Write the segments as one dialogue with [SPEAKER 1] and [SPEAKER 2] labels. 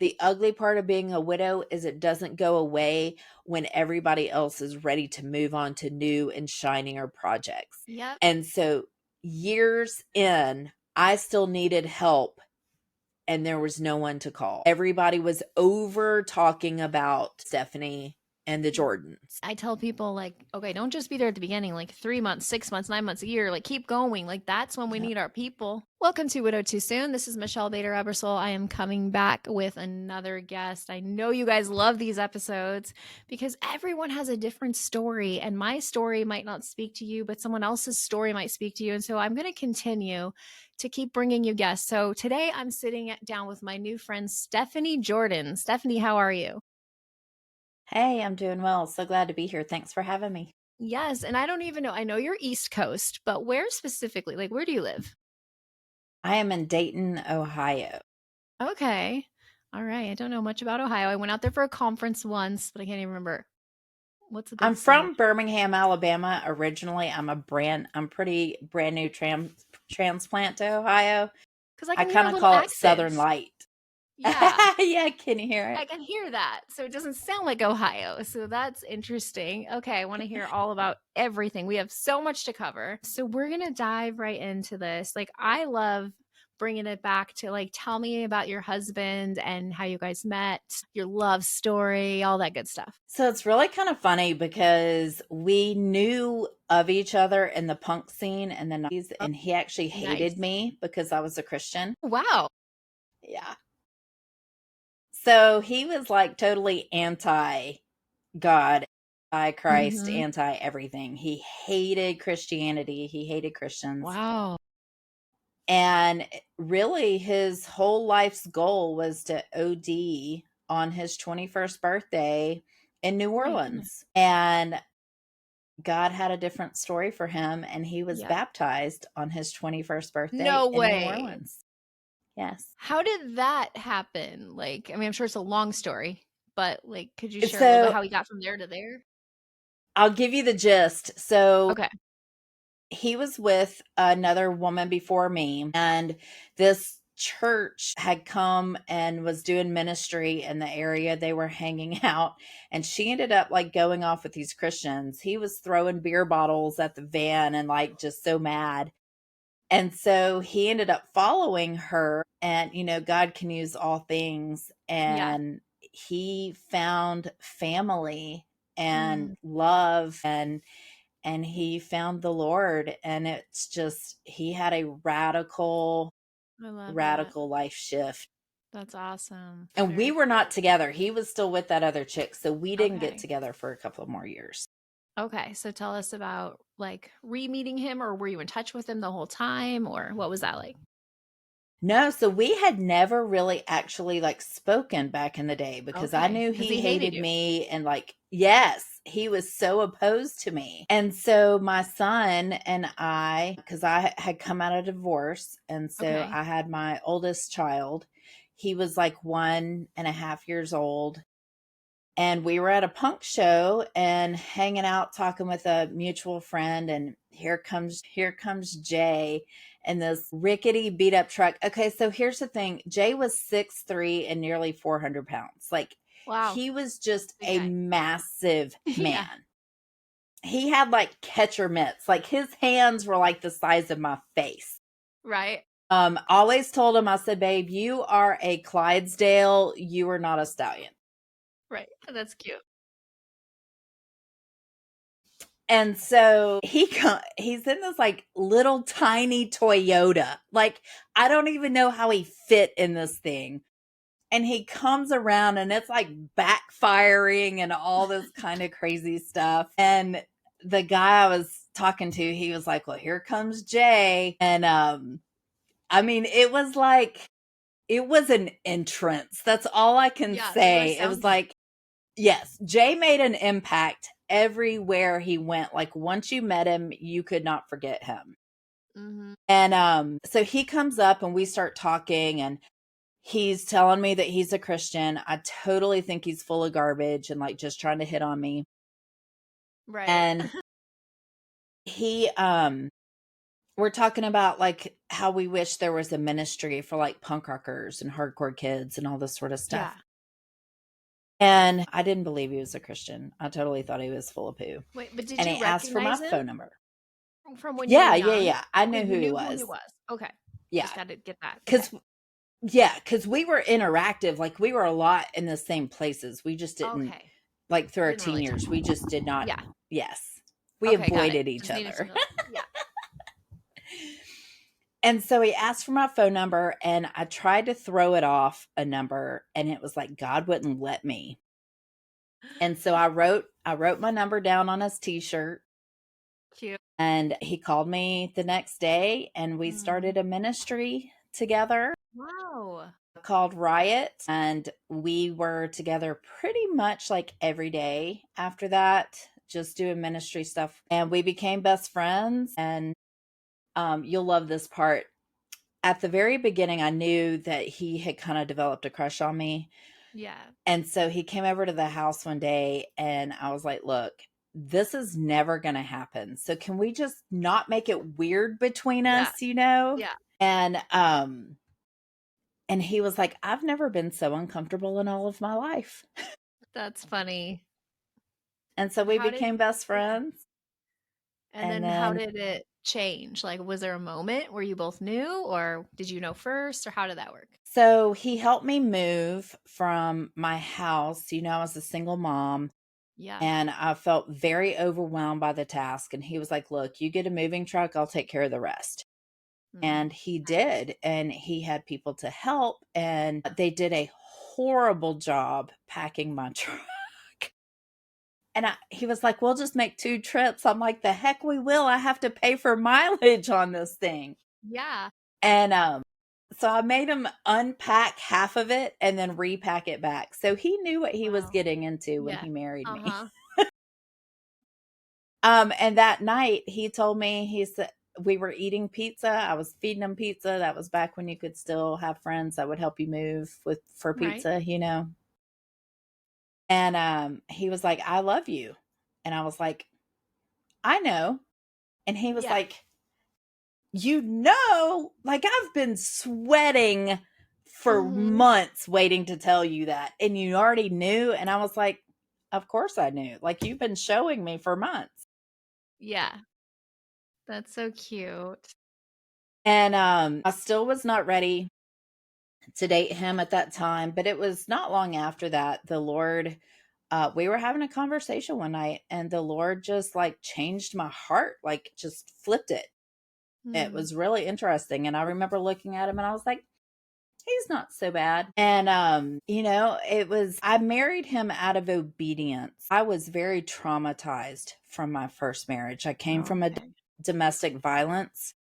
[SPEAKER 1] the ugly part of being a widow is it doesn't go away when everybody else is ready to move on to new and shinier projects.
[SPEAKER 2] Yep.
[SPEAKER 1] And so years in, I still needed help and there was no one to call. Everybody was over talking about Stephanie and the Jordans.
[SPEAKER 2] I tell people, like, okay, don't just be there at the beginning, like 3 months, 6 months, 9 months, a year, like keep going. Like that's when we need our people. Welcome to Widow Too Soon. This is Michelle Bader Ebersole. I am coming back with another guest. I know you guys love these episodes because everyone has a different story, and my story might not speak to you, but someone else's story might speak to you. And so I'm going to continue to keep bringing you guests. So today I'm sitting down with my new friend, Stephanie Jordan. Stephanie, how are you?
[SPEAKER 1] Hey, I'm doing well. So glad to be here. Thanks for having me.
[SPEAKER 2] Yes, and I don't even know. I know you're East Coast, but where specifically? Like, where do you live?
[SPEAKER 1] I am in Dayton, Ohio.
[SPEAKER 2] Okay. All right. I don't know much about Ohio. I went out there for a conference once, but I can't even remember. What's a
[SPEAKER 1] I'm
[SPEAKER 2] big city?
[SPEAKER 1] from Birmingham, Alabama. Originally, I'm pretty brand new transplant to Ohio.
[SPEAKER 2] Because I
[SPEAKER 1] I
[SPEAKER 2] can hear
[SPEAKER 1] kind
[SPEAKER 2] a
[SPEAKER 1] of
[SPEAKER 2] little
[SPEAKER 1] call it Southern
[SPEAKER 2] accent.
[SPEAKER 1] Light.
[SPEAKER 2] Yeah,
[SPEAKER 1] Yeah, can you hear it?
[SPEAKER 2] I can hear that. So it doesn't sound like Ohio. So that's interesting. Okay. I want to hear all about everything. We have so much to cover. So we're going to dive right into this. Like, I love bringing it back to like, tell me about your husband and how you guys met, your love story, all that good stuff.
[SPEAKER 1] So it's really kind of funny because we knew of each other in the punk scene in the 90s, and he actually hated
[SPEAKER 2] Nice.
[SPEAKER 1] me because I was a Christian.
[SPEAKER 2] Wow.
[SPEAKER 1] Yeah. So he was like totally anti God, anti Christ,
[SPEAKER 2] Mm-hmm.
[SPEAKER 1] anti everything. He hated Christianity, he hated Christians.
[SPEAKER 2] Wow.
[SPEAKER 1] And really, his whole life's goal was to OD on his 21st birthday in New
[SPEAKER 2] Oh my goodness.
[SPEAKER 1] Orleans. And God had a different story for him, and he was
[SPEAKER 2] Yeah.
[SPEAKER 1] baptized on his 21st birthday
[SPEAKER 2] No
[SPEAKER 1] in New
[SPEAKER 2] way.
[SPEAKER 1] Orleans. Yes.
[SPEAKER 2] How did that happen? Like, I mean, I'm sure it's a long story, but like, could you share a little bit
[SPEAKER 1] So
[SPEAKER 2] how he got from there to there?
[SPEAKER 1] I'll give you the gist. So
[SPEAKER 2] Okay.
[SPEAKER 1] he was with another woman before me, and this church had come and was doing ministry in the area they were hanging out, and she ended up like going off with these Christians. He was throwing beer bottles at the van and like just so mad. And so he ended up following her, and God can use all things,
[SPEAKER 2] Yeah.
[SPEAKER 1] and he found family and
[SPEAKER 2] Mm,
[SPEAKER 1] love, and he found the Lord, and it's just he had a
[SPEAKER 2] I love that.
[SPEAKER 1] radical life shift.
[SPEAKER 2] That's awesome.
[SPEAKER 1] And we
[SPEAKER 2] Very
[SPEAKER 1] were
[SPEAKER 2] cool.
[SPEAKER 1] not together. He was still with that other chick, so we didn't get
[SPEAKER 2] Okay.
[SPEAKER 1] together for a couple of more years.
[SPEAKER 2] Okay. So tell us about like re-meeting him, or were you in touch with him the whole time, or what was that like?
[SPEAKER 1] No, so we had never really actually like spoken back in the day because I
[SPEAKER 2] Okay.
[SPEAKER 1] knew
[SPEAKER 2] Because
[SPEAKER 1] he
[SPEAKER 2] he hated
[SPEAKER 1] hated
[SPEAKER 2] you.
[SPEAKER 1] me, and like, yes, he was so opposed to me. And so my son and I, because I had come out of divorce, and so
[SPEAKER 2] Okay.
[SPEAKER 1] I had my oldest child. He was like 1.5 years old. And we were at a punk show and hanging out talking with a mutual friend, and here comes Jay in this rickety beat up truck. Okay, so here's the thing. Jay was 6'3" and nearly 400 pounds. Like,
[SPEAKER 2] Wow.
[SPEAKER 1] he was just
[SPEAKER 2] Big
[SPEAKER 1] a
[SPEAKER 2] guy.
[SPEAKER 1] massive
[SPEAKER 2] Yeah.
[SPEAKER 1] man. He had like catcher mitts. Like, his hands were like the size of my face.
[SPEAKER 2] Right.
[SPEAKER 1] Always told him, I said, babe, you are a Clydesdale, you are not a stallion.
[SPEAKER 2] Right. That's cute.
[SPEAKER 1] And so he's in this like little tiny Toyota. Like, I don't even know how he fit in this thing. And he comes around and it's like backfiring and all this kind of crazy stuff. And the guy I was talking to, he was like, "Well, here comes Jay." And I mean, it was an entrance. That's all I can
[SPEAKER 2] Yeah, that's what it
[SPEAKER 1] say. It was
[SPEAKER 2] sounds like.
[SPEAKER 1] like, yes, Jay made an impact everywhere he went. Like, once you met him, you could not forget him.
[SPEAKER 2] Mm-hmm.
[SPEAKER 1] And so he comes up and we start talking, and he's telling me that he's a Christian. I totally think he's full of garbage and like just trying to hit on me.
[SPEAKER 2] Right.
[SPEAKER 1] And he we're talking about like how we wish there was a ministry for like punk rockers and hardcore kids and all this sort of
[SPEAKER 2] Yeah.
[SPEAKER 1] stuff. And I didn't believe he was a Christian. I totally thought he was full of poo.
[SPEAKER 2] Wait, but did
[SPEAKER 1] And
[SPEAKER 2] you
[SPEAKER 1] he asked for my
[SPEAKER 2] recognize him
[SPEAKER 1] phone number.
[SPEAKER 2] from when you were
[SPEAKER 1] Yeah, yeah,
[SPEAKER 2] young?
[SPEAKER 1] yeah. I
[SPEAKER 2] Okay,
[SPEAKER 1] knew who
[SPEAKER 2] you
[SPEAKER 1] he
[SPEAKER 2] knew who he
[SPEAKER 1] was.
[SPEAKER 2] was. Okay.
[SPEAKER 1] Yeah.
[SPEAKER 2] Just got to get that. Okay.
[SPEAKER 1] Cause yeah, because we were interactive. Like we were a lot in the same places. We just didn't
[SPEAKER 2] Okay.
[SPEAKER 1] like through our
[SPEAKER 2] Didn't
[SPEAKER 1] teen
[SPEAKER 2] really talk.
[SPEAKER 1] years. We just did not.
[SPEAKER 2] Yeah.
[SPEAKER 1] Yes. We
[SPEAKER 2] Okay, got it.
[SPEAKER 1] avoided each
[SPEAKER 2] Just needed to
[SPEAKER 1] other.
[SPEAKER 2] know. Yeah.
[SPEAKER 1] And so he asked for my phone number and I tried to throw it off a number and it was like God wouldn't let me. And so I wrote my number down on his t-shirt
[SPEAKER 2] Cute.
[SPEAKER 1] and he called me the next day and we
[SPEAKER 2] Mm.
[SPEAKER 1] started a ministry together
[SPEAKER 2] Wow.
[SPEAKER 1] called Riot, and we were together pretty much like every day after that, just doing ministry stuff. And we became best friends. And you'll love this part. At the very beginning, I knew that he had kind of developed a crush on me.
[SPEAKER 2] Yeah.
[SPEAKER 1] And so he came over to the house one day, and I was like, look, this is never going to happen. So can we just not make it weird between
[SPEAKER 2] Yeah.
[SPEAKER 1] us, you know?
[SPEAKER 2] Yeah.
[SPEAKER 1] And he was like, I've never been so uncomfortable in all of my life.
[SPEAKER 2] That's funny.
[SPEAKER 1] And so we
[SPEAKER 2] How did
[SPEAKER 1] became best
[SPEAKER 2] Yeah.
[SPEAKER 1] friends.
[SPEAKER 2] And
[SPEAKER 1] And
[SPEAKER 2] then how
[SPEAKER 1] then,
[SPEAKER 2] did it change? Like, was there a moment where you both knew, or did you know first, or how did that work?
[SPEAKER 1] so he helped me move from my house. You know, I was a single mom
[SPEAKER 2] Yeah.
[SPEAKER 1] and I felt very overwhelmed by the task. And he was like, look, you get a moving truck, I'll take care of the rest.
[SPEAKER 2] Mm.
[SPEAKER 1] And he did. And he had people to help. And they did a horrible job packing my truck. And he was like, we'll just make 2 trips. I'm like, the heck we will. I have to pay for mileage on this thing.
[SPEAKER 2] Yeah.
[SPEAKER 1] And so I made him unpack half of it and then repack it back. So he knew what he was
[SPEAKER 2] Wow.
[SPEAKER 1] getting into when
[SPEAKER 2] Yeah.
[SPEAKER 1] he married me.
[SPEAKER 2] Uh-huh.
[SPEAKER 1] And that night he told me, he said, we were eating pizza. I was feeding him pizza. That was back when you could still have friends that would help you move for
[SPEAKER 2] Right.
[SPEAKER 1] pizza, you know. And he was like, I love you. And I was like, I know. And he was
[SPEAKER 2] Yeah.
[SPEAKER 1] like, you know, like I've been sweating for
[SPEAKER 2] Mm-hmm.
[SPEAKER 1] months waiting to tell you that. And you already knew. And I was like, of course I knew. Like you've been showing me for months.
[SPEAKER 2] Yeah. That's so cute.
[SPEAKER 1] And I still was not ready to date him at that time. But it was not long after that, the Lord, we were having a conversation one night and the Lord just like changed my heart, like just flipped it. It
[SPEAKER 2] Mm.
[SPEAKER 1] was really interesting. And I remember looking at him and I was like, he's not so bad. And you know, I married him out of obedience. I was very traumatized from my first marriage. I came from a
[SPEAKER 2] Okay.
[SPEAKER 1] domestic violence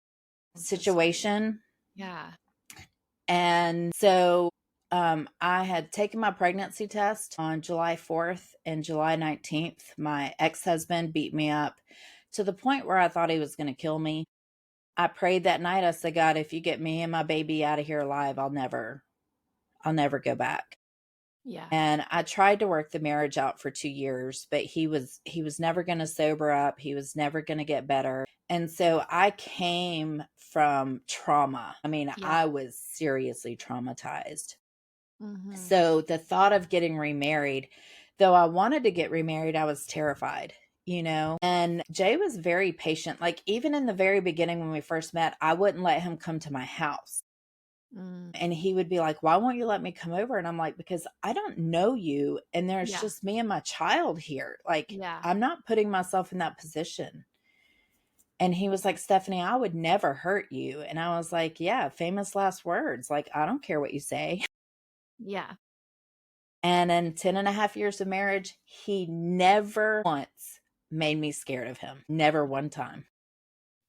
[SPEAKER 2] I'm so sorry.
[SPEAKER 1] situation.
[SPEAKER 2] Yeah.
[SPEAKER 1] And so I had taken my pregnancy test on July 4th and July 19th. My ex-husband beat me up to the point where I thought he was going to kill me. I prayed that night. I said, God, if you get me and my baby out of here alive, I'll never go back.
[SPEAKER 2] Yeah.
[SPEAKER 1] And I tried to work the marriage out for 2 years, but he was never going to sober up. He was never going to get better. And so I came from trauma. I mean,
[SPEAKER 2] Yeah.
[SPEAKER 1] I was seriously traumatized.
[SPEAKER 2] Mm-hmm.
[SPEAKER 1] So the thought of getting remarried, though I wanted to get remarried, I was terrified, you know? And Jay was very patient. Like even in the very beginning when we first met, I wouldn't let him come to my house.
[SPEAKER 2] Mm.
[SPEAKER 1] And he would be like, why won't you let me come over? And I'm like, because I don't know you. And there's
[SPEAKER 2] Yeah.
[SPEAKER 1] just me and my child here. Like,
[SPEAKER 2] Yeah.
[SPEAKER 1] I'm not putting myself in that position. And he was like, Stephanie, I would never hurt you. And I was like, yeah, famous last words. Like, I don't care what you say.
[SPEAKER 2] Yeah.
[SPEAKER 1] And in 10 and a half years of marriage, he never once made me scared of him. Never one time.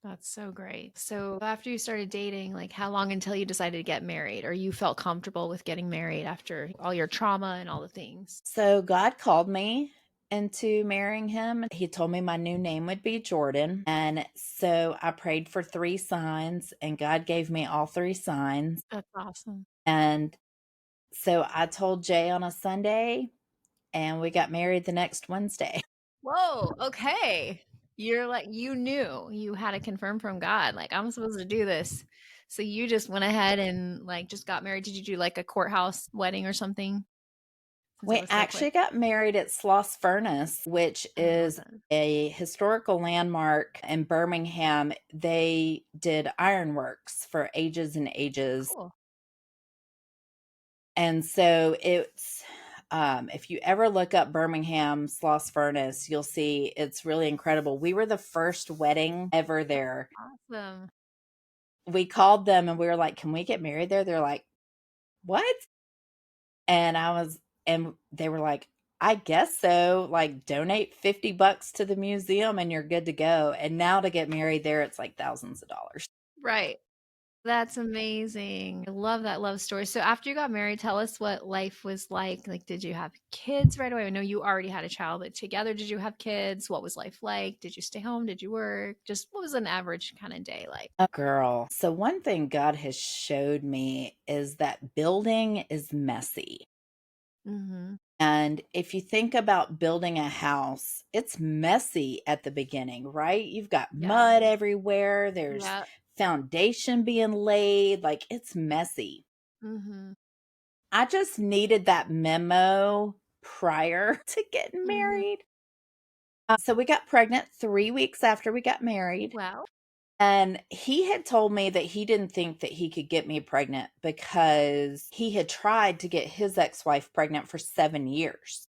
[SPEAKER 2] That's so great. So after you started dating, like how long until you decided to get married or you felt comfortable with getting married after all your trauma and all the things?
[SPEAKER 1] So God called me into marrying him. He told me my new name would be Jordan. And so I prayed for 3 signs, and God gave me all 3 signs.
[SPEAKER 2] That's awesome.
[SPEAKER 1] And so I told Jay on a Sunday, and we got married the next Wednesday.
[SPEAKER 2] Whoa, okay. You're like, you knew you had to confirm from God, like, I'm supposed to do this. So you just went ahead and like just got married. Did you do like a courthouse wedding or something since it
[SPEAKER 1] We
[SPEAKER 2] was so quick?
[SPEAKER 1] actually got married at Sloss Furnace, which
[SPEAKER 2] I love
[SPEAKER 1] is
[SPEAKER 2] that.
[SPEAKER 1] a historical landmark in Birmingham. They did ironworks for ages and ages.
[SPEAKER 2] Cool.
[SPEAKER 1] And so it's, if you ever look up Birmingham Sloss Furnace, you'll see it's really incredible. We were the first wedding ever there.
[SPEAKER 2] Awesome.
[SPEAKER 1] We called them and we were like, can we get married there? They're like, what? And and they were like, I guess so. Like, donate $50 to the museum and you're good to go. And now to get married there, it's like thousands of dollars.
[SPEAKER 2] Right. That's amazing. I love that love story. So after you got married, tell us what life was like. Like, did you have kids right away? I know you already had a child, but together, did you have kids? What was life like? Did you stay home? Did you work? Just what was an average kind of day like?
[SPEAKER 1] Oh, girl. So, one thing God has showed me is that building is messy.
[SPEAKER 2] Mm-hmm.
[SPEAKER 1] And if you think about building a house, it's messy at the beginning, right? You've got
[SPEAKER 2] Yeah.
[SPEAKER 1] mud everywhere, there's
[SPEAKER 2] Yeah.
[SPEAKER 1] foundation being laid, like it's messy.
[SPEAKER 2] Mm-hmm.
[SPEAKER 1] I just needed that memo prior to getting
[SPEAKER 2] Mm-hmm.
[SPEAKER 1] married. So we got pregnant 3 weeks after we got married.
[SPEAKER 2] Well,
[SPEAKER 1] And he had told me that he didn't think that he could get me pregnant because he had tried to get his ex wife pregnant for 7 years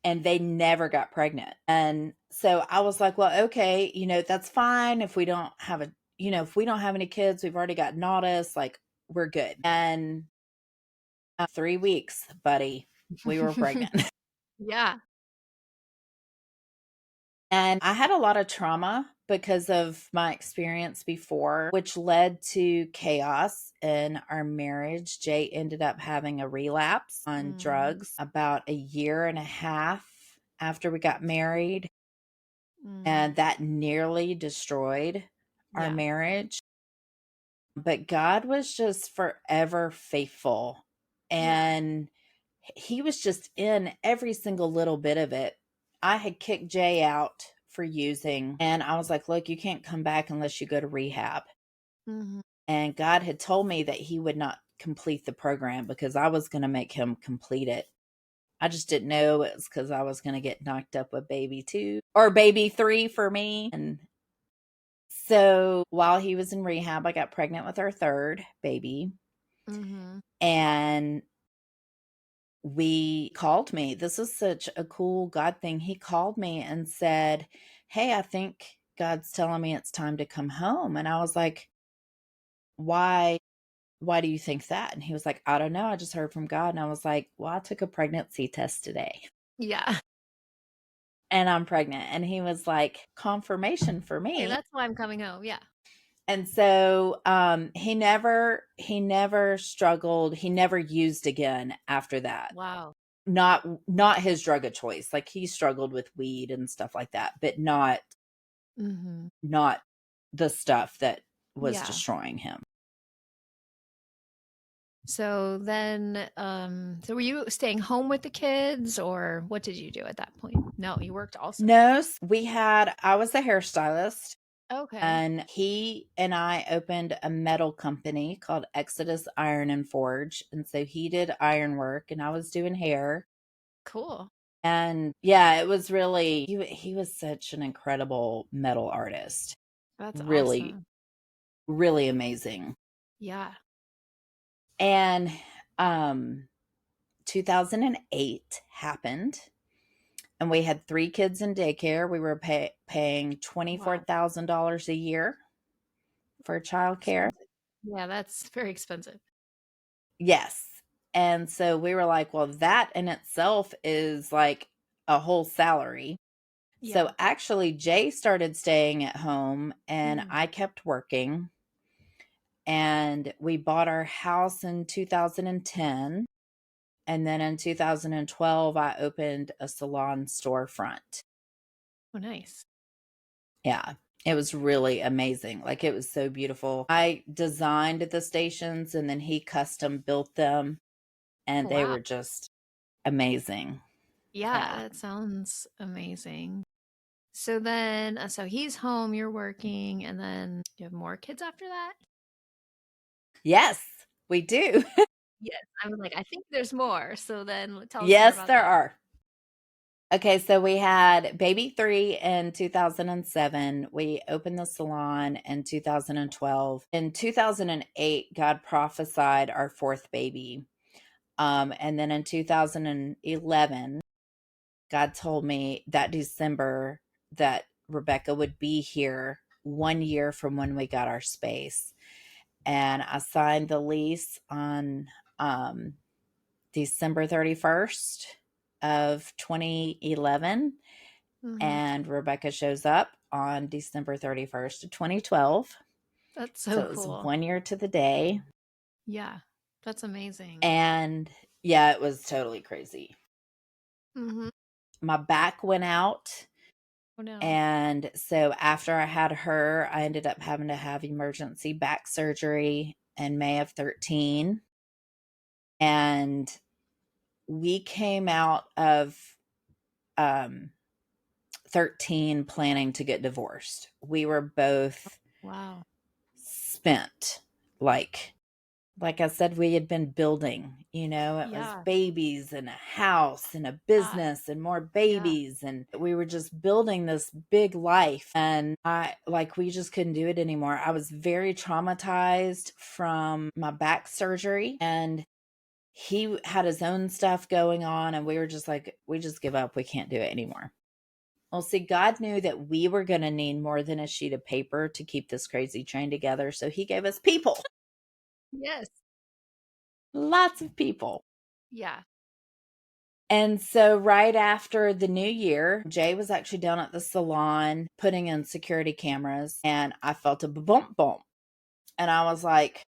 [SPEAKER 1] and they never got pregnant. And so I was like, well, okay, that's fine if we don't have if we don't have any kids, we've already got Naudis, like we're good. And 3 weeks, buddy, we were pregnant.
[SPEAKER 2] yeah.
[SPEAKER 1] And I had a lot of trauma because of my experience before, which led to chaos in our marriage. Jay ended up having a relapse on
[SPEAKER 2] Mm,
[SPEAKER 1] drugs about a year and a half after we got married.
[SPEAKER 2] mm,
[SPEAKER 1] And that nearly destroyed our
[SPEAKER 2] yeah.
[SPEAKER 1] marriage. But God was just forever faithful.
[SPEAKER 2] Yeah.
[SPEAKER 1] And he was just in every single little bit of it. I had kicked Jay out for using, and I was like, look, you can't come back unless you go to rehab.
[SPEAKER 2] Mm-hmm.
[SPEAKER 1] And God had told me that he would not complete the program because I was going to make him complete it. I just didn't know it was because I was going to get knocked up with baby two or baby three for me. And so while he was in rehab, I got pregnant with our third baby.
[SPEAKER 2] Mm-hmm.
[SPEAKER 1] And we called me. This is such a cool God thing. He called me and said, hey, I think God's telling me it's time to come home. And I was like, why? Why do you think that? And he was like, I don't know. I just heard from God. And I was like, well, I took a pregnancy test today
[SPEAKER 2] Yeah.
[SPEAKER 1] and I'm pregnant. And he was like, confirmation for
[SPEAKER 2] Hey,
[SPEAKER 1] me.
[SPEAKER 2] that's why I'm coming home. Yeah.
[SPEAKER 1] And so he never struggled. He never used again after that.
[SPEAKER 2] Wow.
[SPEAKER 1] Not his drug of choice. Like he struggled with weed and stuff like that, but
[SPEAKER 2] Mm-hmm.
[SPEAKER 1] not the stuff that was
[SPEAKER 2] Yeah.
[SPEAKER 1] destroying him.
[SPEAKER 2] So then, so were you staying home with the kids or what did you do at that point? No, you worked also.
[SPEAKER 1] No, I was a hairstylist
[SPEAKER 2] Okay.
[SPEAKER 1] and he and I opened a metal company called Exodus Iron and Forge. And so he did iron work and I was doing hair.
[SPEAKER 2] Cool.
[SPEAKER 1] And yeah, it was really, he was such an incredible metal artist.
[SPEAKER 2] That's
[SPEAKER 1] Really,
[SPEAKER 2] awesome.
[SPEAKER 1] really amazing.
[SPEAKER 2] Yeah.
[SPEAKER 1] And um 2008 happened and we had 3 kids in daycare. We were paying
[SPEAKER 2] Wow.
[SPEAKER 1] $24,000 a year for childcare.
[SPEAKER 2] Expensive. Yeah, that's very expensive.
[SPEAKER 1] Yes. And so we were like, well, that in itself is like a whole salary. So
[SPEAKER 2] Yeah.
[SPEAKER 1] actually, Jay started staying at home and
[SPEAKER 2] Mm.
[SPEAKER 1] I kept working. And we bought our house in 2010. And then in 2012, I opened a salon storefront.
[SPEAKER 2] Oh, nice.
[SPEAKER 1] Yeah, it was really amazing. Like it was so beautiful. I designed the stations and then he custom built them and
[SPEAKER 2] Oh,
[SPEAKER 1] they
[SPEAKER 2] wow.
[SPEAKER 1] were just amazing.
[SPEAKER 2] Yeah,
[SPEAKER 1] Yeah.
[SPEAKER 2] that sounds amazing. So then, so he's home, you're working, and then you have more kids after that?
[SPEAKER 1] Yes, we do.
[SPEAKER 2] Yes. I was like, I think there's more. So then tell us more
[SPEAKER 1] Yes,
[SPEAKER 2] about
[SPEAKER 1] there
[SPEAKER 2] that.
[SPEAKER 1] are. Okay, so we had baby 3 in 2007. We opened the salon in 2012. In 2008, God prophesied our fourth baby. And then in 2011, God told me that December that Rebecca would be here 1 year from when we got our space. And I signed the lease on um, December 31st of 2011,
[SPEAKER 2] Hmm.
[SPEAKER 1] and Rebecca shows up on December 31st of 2012.
[SPEAKER 2] That's
[SPEAKER 1] So
[SPEAKER 2] so
[SPEAKER 1] it was
[SPEAKER 2] cool.
[SPEAKER 1] 1 year to the day.
[SPEAKER 2] Yeah. That's amazing.
[SPEAKER 1] And yeah, it was totally crazy.
[SPEAKER 2] Hmm.
[SPEAKER 1] My back went out.
[SPEAKER 2] Oh no.
[SPEAKER 1] And so after I had her, I ended up having to have emergency back surgery in May of 13. And we came out of um, 13 planning to get divorced. We were both
[SPEAKER 2] Wow.
[SPEAKER 1] spent. Like I said, we had been building, it was
[SPEAKER 2] Yeah.
[SPEAKER 1] babies and a house and a
[SPEAKER 2] Ah,
[SPEAKER 1] business and more
[SPEAKER 2] yeah.
[SPEAKER 1] babies. And we were just building this big life. And we just couldn't do it anymore. I was very traumatized from my back surgery, and he had his own stuff going on. And we were just like, we just give up. We can't do it anymore. Well, see, God knew that we were going to need more than a sheet of paper to keep this crazy train together. So he gave us people,
[SPEAKER 2] Yes.
[SPEAKER 1] lots of people.
[SPEAKER 2] Yeah.
[SPEAKER 1] And so, right after the new year, Jay was actually down at the salon putting in security cameras, and I felt a bump bump. And I was like,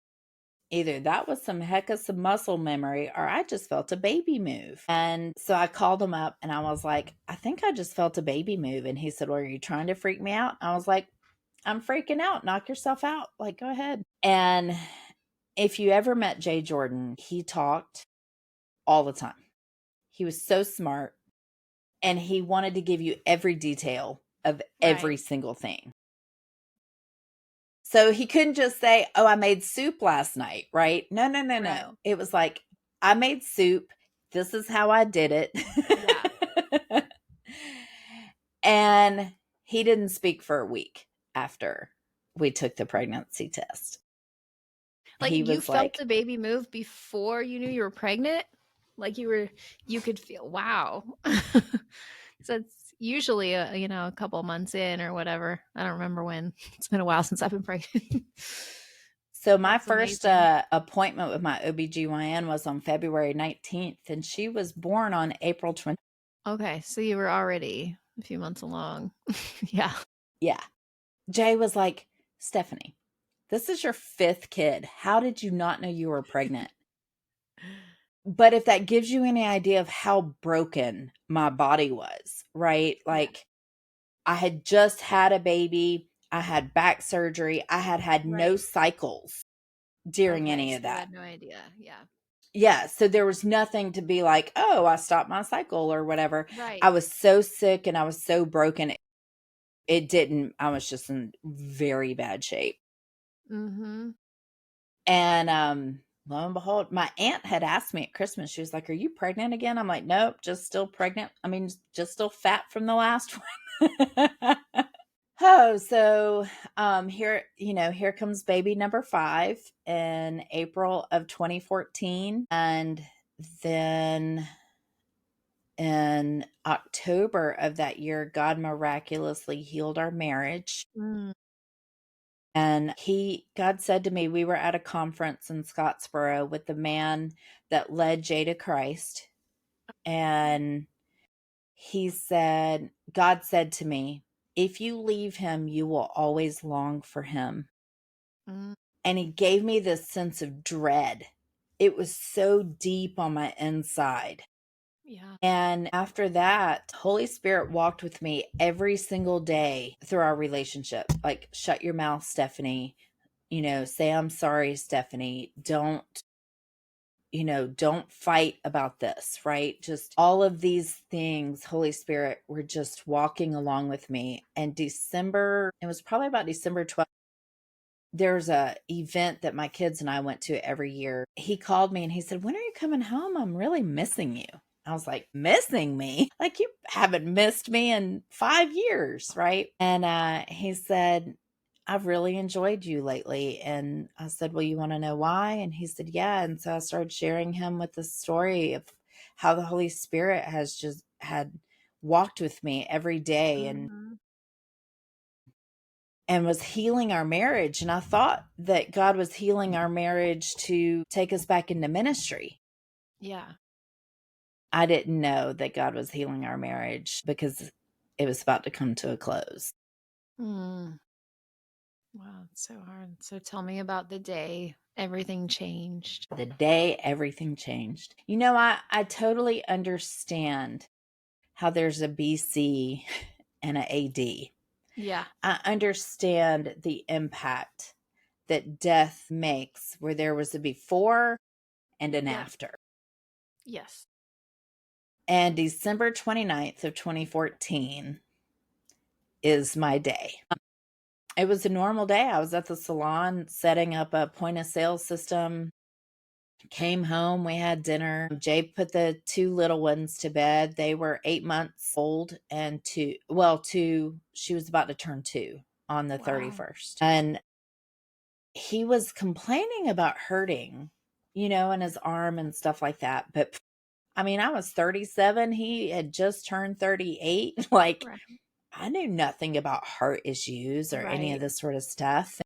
[SPEAKER 1] either that was some heck of some muscle memory, or I just felt a baby move. And so I called him up and I was like, I think I just felt a baby move. And he said, well, are you trying to freak me out? I was like, I'm freaking out. Knock yourself out. Like, go ahead. And if you ever met Jay Jordan, he talked all the time. He was so smart, and he wanted to give you every detail of every
[SPEAKER 2] Right.
[SPEAKER 1] single thing. So he couldn't just say, oh, I made soup last night, right? No, no, no,
[SPEAKER 2] Right.
[SPEAKER 1] no. It was like, I made soup. This is how I did it.
[SPEAKER 2] Yeah.
[SPEAKER 1] And he didn't speak for a week after we took the pregnancy test.
[SPEAKER 2] Like
[SPEAKER 1] He
[SPEAKER 2] you
[SPEAKER 1] was
[SPEAKER 2] felt
[SPEAKER 1] like,
[SPEAKER 2] the baby move before you knew you were pregnant? Like you could feel, wow. So it's usually a couple months in or whatever. I don't remember when. It's been a while since I've been pregnant.
[SPEAKER 1] so my
[SPEAKER 2] That's
[SPEAKER 1] first
[SPEAKER 2] amazing.
[SPEAKER 1] appointment with my OBGYN was on February 19th, and she was born on April 20th.
[SPEAKER 2] Okay, so you were already a few months along. Yeah.
[SPEAKER 1] Yeah. Jay was like, Stephanie, this is your fifth kid. How did you not know you were pregnant? But if that gives you any idea of how broken my body was, right?
[SPEAKER 2] Yeah.
[SPEAKER 1] Like, I had just had a baby. I had back surgery. I had no
[SPEAKER 2] Right.
[SPEAKER 1] cycles during
[SPEAKER 2] Okay,
[SPEAKER 1] any
[SPEAKER 2] so
[SPEAKER 1] of
[SPEAKER 2] you
[SPEAKER 1] that.
[SPEAKER 2] had no idea. Yeah.
[SPEAKER 1] Yeah. So there was nothing to be like, oh, I stopped my cycle or whatever.
[SPEAKER 2] Right.
[SPEAKER 1] I was so sick and I was so broken. It didn't, I was just in very bad shape.
[SPEAKER 2] Mhm.
[SPEAKER 1] And lo and behold, my aunt had asked me at Christmas, she was like, are you pregnant again? I'm like, nope, just still pregnant. I mean, just still fat from the last one. Oh, so here comes baby number 5 in April of 2014. And then in October of that year, God miraculously healed our marriage.
[SPEAKER 2] Mm.
[SPEAKER 1] And God said to me, we were at a conference in Scottsboro with the man that led Jay to Christ. And God said to me, if you leave him, you will always long for him.
[SPEAKER 2] Mm.
[SPEAKER 1] And he gave me this sense of dread. It was so deep on my inside.
[SPEAKER 2] Yeah.
[SPEAKER 1] And after that, Holy Spirit walked with me every single day through our relationship. Like, shut your mouth, Stephanie. Say, I'm sorry, Stephanie. Don't. don't fight about this, right? Just all of these things, Holy Spirit were just walking along with me. And it was probably about December 12th. There's a event that my kids and I went to every year. He called me and he said, "When are you coming home? I'm really missing you." I was like, "Missing me? Like you haven't missed me in 5 years, right?" And he said, "I've really enjoyed you lately." And I said, "Well, you want to know why?" And he said, "Yeah." And so I started sharing him with the story of how the Holy Spirit has just had walked with me every day
[SPEAKER 2] Mm-hmm.
[SPEAKER 1] and was healing our marriage. And I thought that God was healing our marriage to take us back into ministry.
[SPEAKER 2] Yeah.
[SPEAKER 1] I didn't know that God was healing our marriage because it was about to come to a close.
[SPEAKER 2] Mm. Wow, it's so hard. So tell me about the day everything changed.
[SPEAKER 1] The day everything changed. I totally understand how there's a BC and a AD.
[SPEAKER 2] Yeah.
[SPEAKER 1] I understand the impact that death makes where there was a before and an
[SPEAKER 2] Yep.
[SPEAKER 1] after.
[SPEAKER 2] Yes.
[SPEAKER 1] And December 29th of 2014 is my day. It was a normal day. I was at the salon setting up a point of sale system. Came home, we had dinner. Jay put the two little ones to bed. They were 8 months old and two, she was about to turn 2 on the
[SPEAKER 2] Wow.
[SPEAKER 1] 31st. And he was complaining about hurting, in his arm and stuff like that. But I mean, I was 37. He had just turned 38. Like,
[SPEAKER 2] Right.
[SPEAKER 1] I knew nothing about heart issues or any of
[SPEAKER 2] Right.
[SPEAKER 1] this sort of stuff.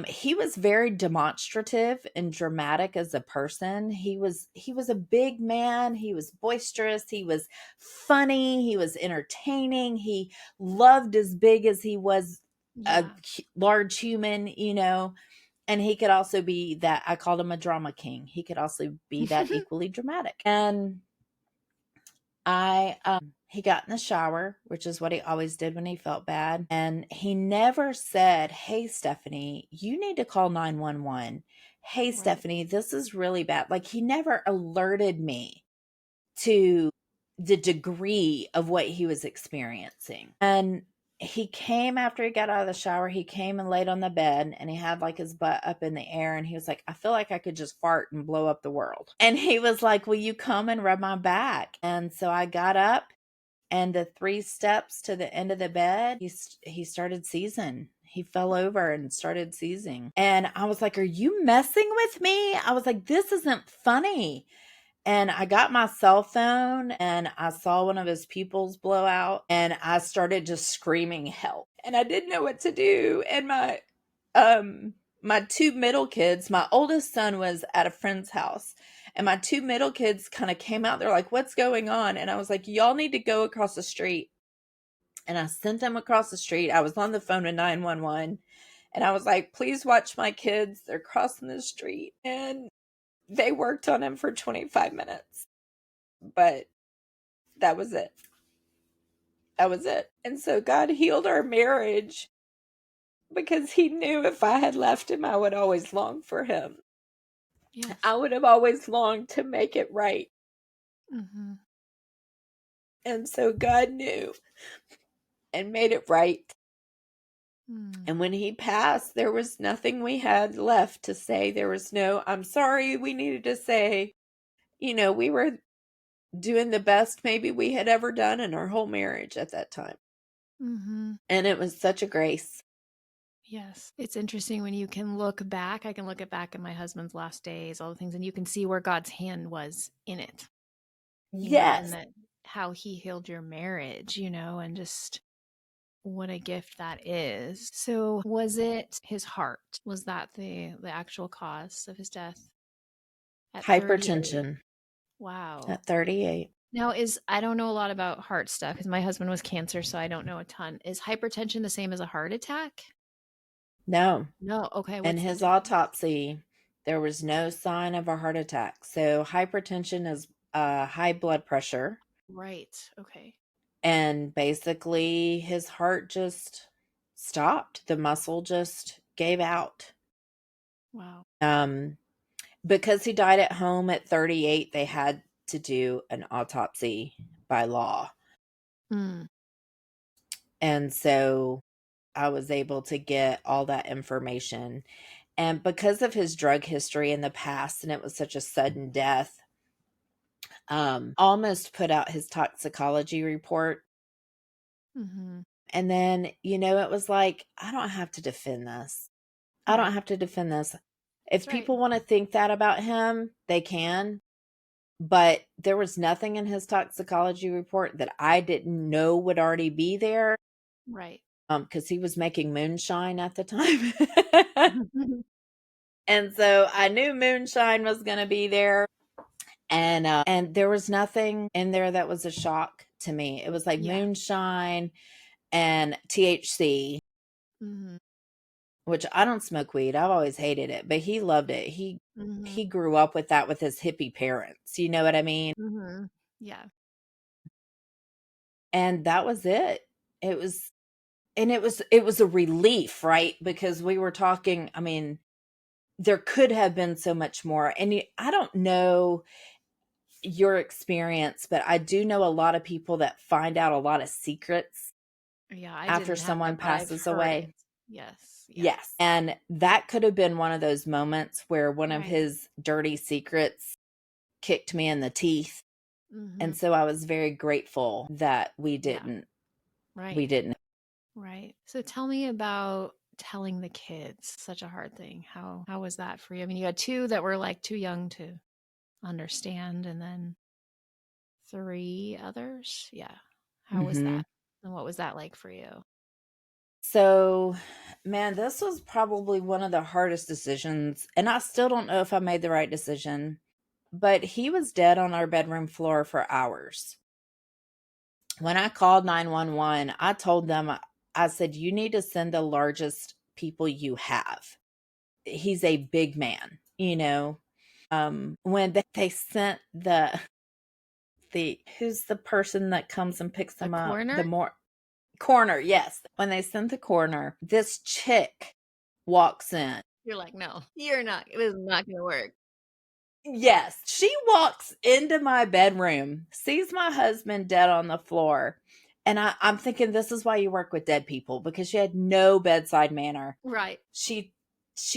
[SPEAKER 1] He was very demonstrative and dramatic as a person. He was a big man. He was boisterous. He was funny. He was entertaining. He loved as big as he was a
[SPEAKER 2] Yeah.
[SPEAKER 1] large human, and he could also be that. I called him a drama king. He could also be that equally dramatic. And he got in the shower, which is what he always did when he felt bad. And he never said, "Hey, Stephanie, you need to call 911. Hey,
[SPEAKER 2] Right.
[SPEAKER 1] Stephanie, this is really bad." Like, he never alerted me to the degree of what he was experiencing. And he came after he got out of the shower. He came and laid on the bed and he had like his butt up in the air. And he was like, "I feel like I could just fart and blow up the world." And he was like, "Will you come and rub my back?" And so I got up, and the 3 steps to the end of the bed, he started seizing. He fell over and started seizing. And I was like, "Are you messing with me?" I was like, "This isn't funny." And I got my cell phone and I saw one of his pupils blow out and I started just screaming help. And I didn't know what to do. And my two middle kids, my oldest son was at a friend's house and my two middle kids kind of came out. They're like, "What's going on?" And I was like, "Y'all need to go across the street." And I sent them across the street. I was on the phone with 911 and I was like, "Please watch my kids. They're crossing the street." And they worked on him for 25 minutes. But that was it. That was it. And so God healed our marriage because he knew if I had left him, I would always long for him.
[SPEAKER 2] Yes.
[SPEAKER 1] I would have always longed to make it right.
[SPEAKER 2] Mm-hmm.
[SPEAKER 1] And so God knew and made it right.
[SPEAKER 2] Mm.
[SPEAKER 1] And when he passed, there was nothing we had left to say. There was no, "I'm sorry," we needed to say. We were doing the best maybe we had ever done in our whole marriage at that time.
[SPEAKER 2] Mm-hmm.
[SPEAKER 1] And it was such a grace.
[SPEAKER 2] Yes. It's interesting when you can look back. I can look back at my husband's last days, all the things, and you can see where God's hand was in it, and
[SPEAKER 1] Yes.
[SPEAKER 2] that how he healed your marriage, and just what a gift that is. So, was it his heart? Was that the actual cause of his death at 38?
[SPEAKER 1] Hypertension
[SPEAKER 2] Wow.
[SPEAKER 1] at 38.
[SPEAKER 2] Now, I don't know a lot about heart stuff because my husband was cancer, so I don't know a ton. Is hypertension the same as a heart attack?
[SPEAKER 1] No.
[SPEAKER 2] No. Okay.
[SPEAKER 1] In
[SPEAKER 2] What's the
[SPEAKER 1] his
[SPEAKER 2] difference?
[SPEAKER 1] autopsy, there was no sign of a heart attack. So hypertension is high blood pressure.
[SPEAKER 2] Right. Okay.
[SPEAKER 1] And basically, his heart just stopped. The muscle just gave out.
[SPEAKER 2] Wow.
[SPEAKER 1] Um, Because he died at home at 38, they had to do an autopsy by law.
[SPEAKER 2] Mm.
[SPEAKER 1] And so I was able to get all that information. And because of his drug history in the past, and it was such a sudden death, almost put out his toxicology report.
[SPEAKER 2] Mm-hmm.
[SPEAKER 1] And then, it was like, I don't have to defend this. I don't
[SPEAKER 2] Right.
[SPEAKER 1] have to defend this.
[SPEAKER 2] That's
[SPEAKER 1] If
[SPEAKER 2] right.
[SPEAKER 1] people want to think that about him, they can. But there was nothing in his toxicology report that I didn't know would already be there.
[SPEAKER 2] Right.
[SPEAKER 1] Because he was making moonshine at the time. And so I knew moonshine was going to be there. And there was nothing in there that was a shock to me. It was like
[SPEAKER 2] Yeah.
[SPEAKER 1] moonshine and THC,
[SPEAKER 2] Mm-hmm.
[SPEAKER 1] which I don't smoke weed. I've always hated it, but he loved it.
[SPEAKER 2] Mm-hmm.
[SPEAKER 1] He grew up with that with his hippie parents. You know what I mean?
[SPEAKER 2] Mm-hmm. Yeah.
[SPEAKER 1] And that was it. It was it was a relief, right? Because we were talking, I mean, there could have been so much more. And I don't know your experience, but I do know a lot of people that find out a lot of secrets
[SPEAKER 2] Yeah. I
[SPEAKER 1] after
[SPEAKER 2] didn't have
[SPEAKER 1] someone
[SPEAKER 2] it, but I've
[SPEAKER 1] passes
[SPEAKER 2] heard it.
[SPEAKER 1] away.
[SPEAKER 2] Yes. Yeah.
[SPEAKER 1] Yes. And that could have been one of those moments where one of
[SPEAKER 2] Right.
[SPEAKER 1] his dirty secrets kicked me in the teeth.
[SPEAKER 2] Mm-hmm.
[SPEAKER 1] And so I was very grateful that
[SPEAKER 2] Yeah.
[SPEAKER 1] we
[SPEAKER 2] Right.
[SPEAKER 1] didn't.
[SPEAKER 2] Right. So tell me about telling the kids. Such a hard thing. How was that for you? I mean, you had two that were like too young to understand, and then three others. Yeah. How was
[SPEAKER 1] Hmm.
[SPEAKER 2] that? And what was that like for you?
[SPEAKER 1] So, man, this was probably one of the hardest decisions. And I still don't know if I made the right decision, but he was dead on our bedroom floor for hours. When I called 911, I told them, I said, you need to send the largest people you have. He's a big man. When they sent the who's the person that comes and picks
[SPEAKER 2] The
[SPEAKER 1] them up? The
[SPEAKER 2] coroner?
[SPEAKER 1] more coroner, yes. When they sent the coroner, this chick walks in.
[SPEAKER 2] You're like, no, you're not. It is not going to work.
[SPEAKER 1] Yes, she walks into my bedroom, sees my husband dead on the floor. And I'm thinking, this is why you work with dead people, because she had no bedside manner.
[SPEAKER 2] Right.
[SPEAKER 1] She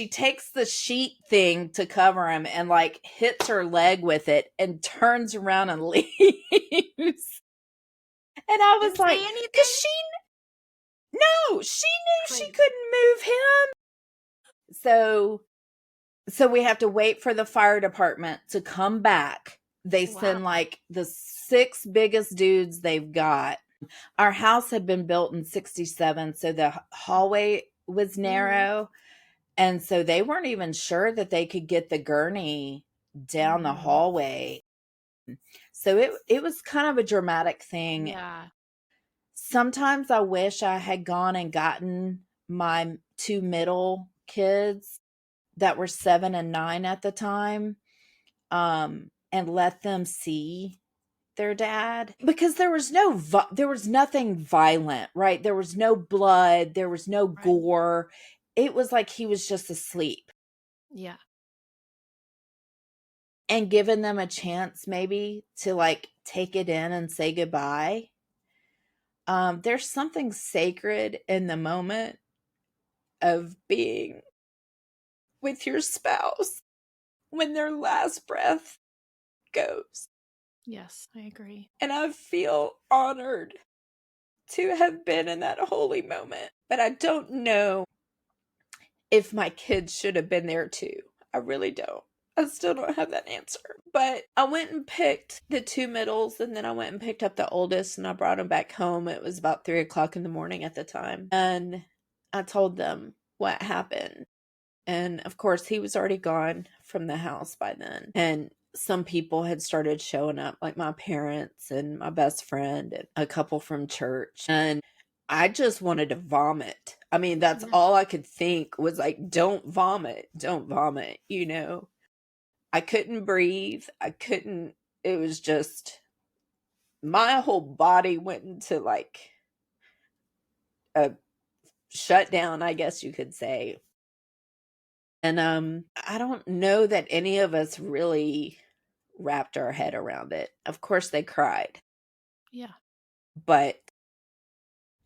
[SPEAKER 1] takes the sheet thing to cover him and like hits her leg with it and turns around and leaves. And I was
[SPEAKER 2] Didn't say
[SPEAKER 1] like, because
[SPEAKER 2] anything?
[SPEAKER 1] she knew she
[SPEAKER 2] Crazy.
[SPEAKER 1] couldn't move him. So we have to wait for the fire department to come back. They
[SPEAKER 2] Wow.
[SPEAKER 1] send like the 6 biggest dudes they've got. Our house had been built in 67, so the hallway was
[SPEAKER 2] Mm-hmm.
[SPEAKER 1] narrow. And so they weren't even sure that they could get the gurney down the
[SPEAKER 2] Mm-hmm.
[SPEAKER 1] hallway. So it was kind of a dramatic thing.
[SPEAKER 2] Yeah.
[SPEAKER 1] Sometimes I wish I had gone and gotten my 2 middle kids that were 7 and 9 at the time, and let them see their dad, because there was nothing violent, right? There was no blood, there was no
[SPEAKER 2] Right.
[SPEAKER 1] gore. It was like he was just asleep,
[SPEAKER 2] Yeah.
[SPEAKER 1] and giving them a chance maybe to like take it in and say goodbye. There's something sacred in the moment of being with your spouse when their last breath goes.
[SPEAKER 2] Yes, I agree.
[SPEAKER 1] And I feel honored to have been in that holy moment. But I don't know if my kids should have been there too. I really don't. I still don't have that answer. But I went and picked the 2 middles, and then I went and picked up the oldest, and I brought him back home. It was about 3 o'clock in the morning at the time. And I told them what happened. And of course, he was already gone from the house by then. And some people had started showing up, like my parents and my best friend and a couple from church. And I just wanted to vomit. I mean, that's
[SPEAKER 2] Yeah.
[SPEAKER 1] all I could think was like, don't vomit, don't vomit. I couldn't breathe. I couldn't, it was just, my whole body went into like a shutdown, I guess you could say. And I don't know that any of us really wrapped our head around it. Of course they cried,
[SPEAKER 2] Yeah.
[SPEAKER 1] but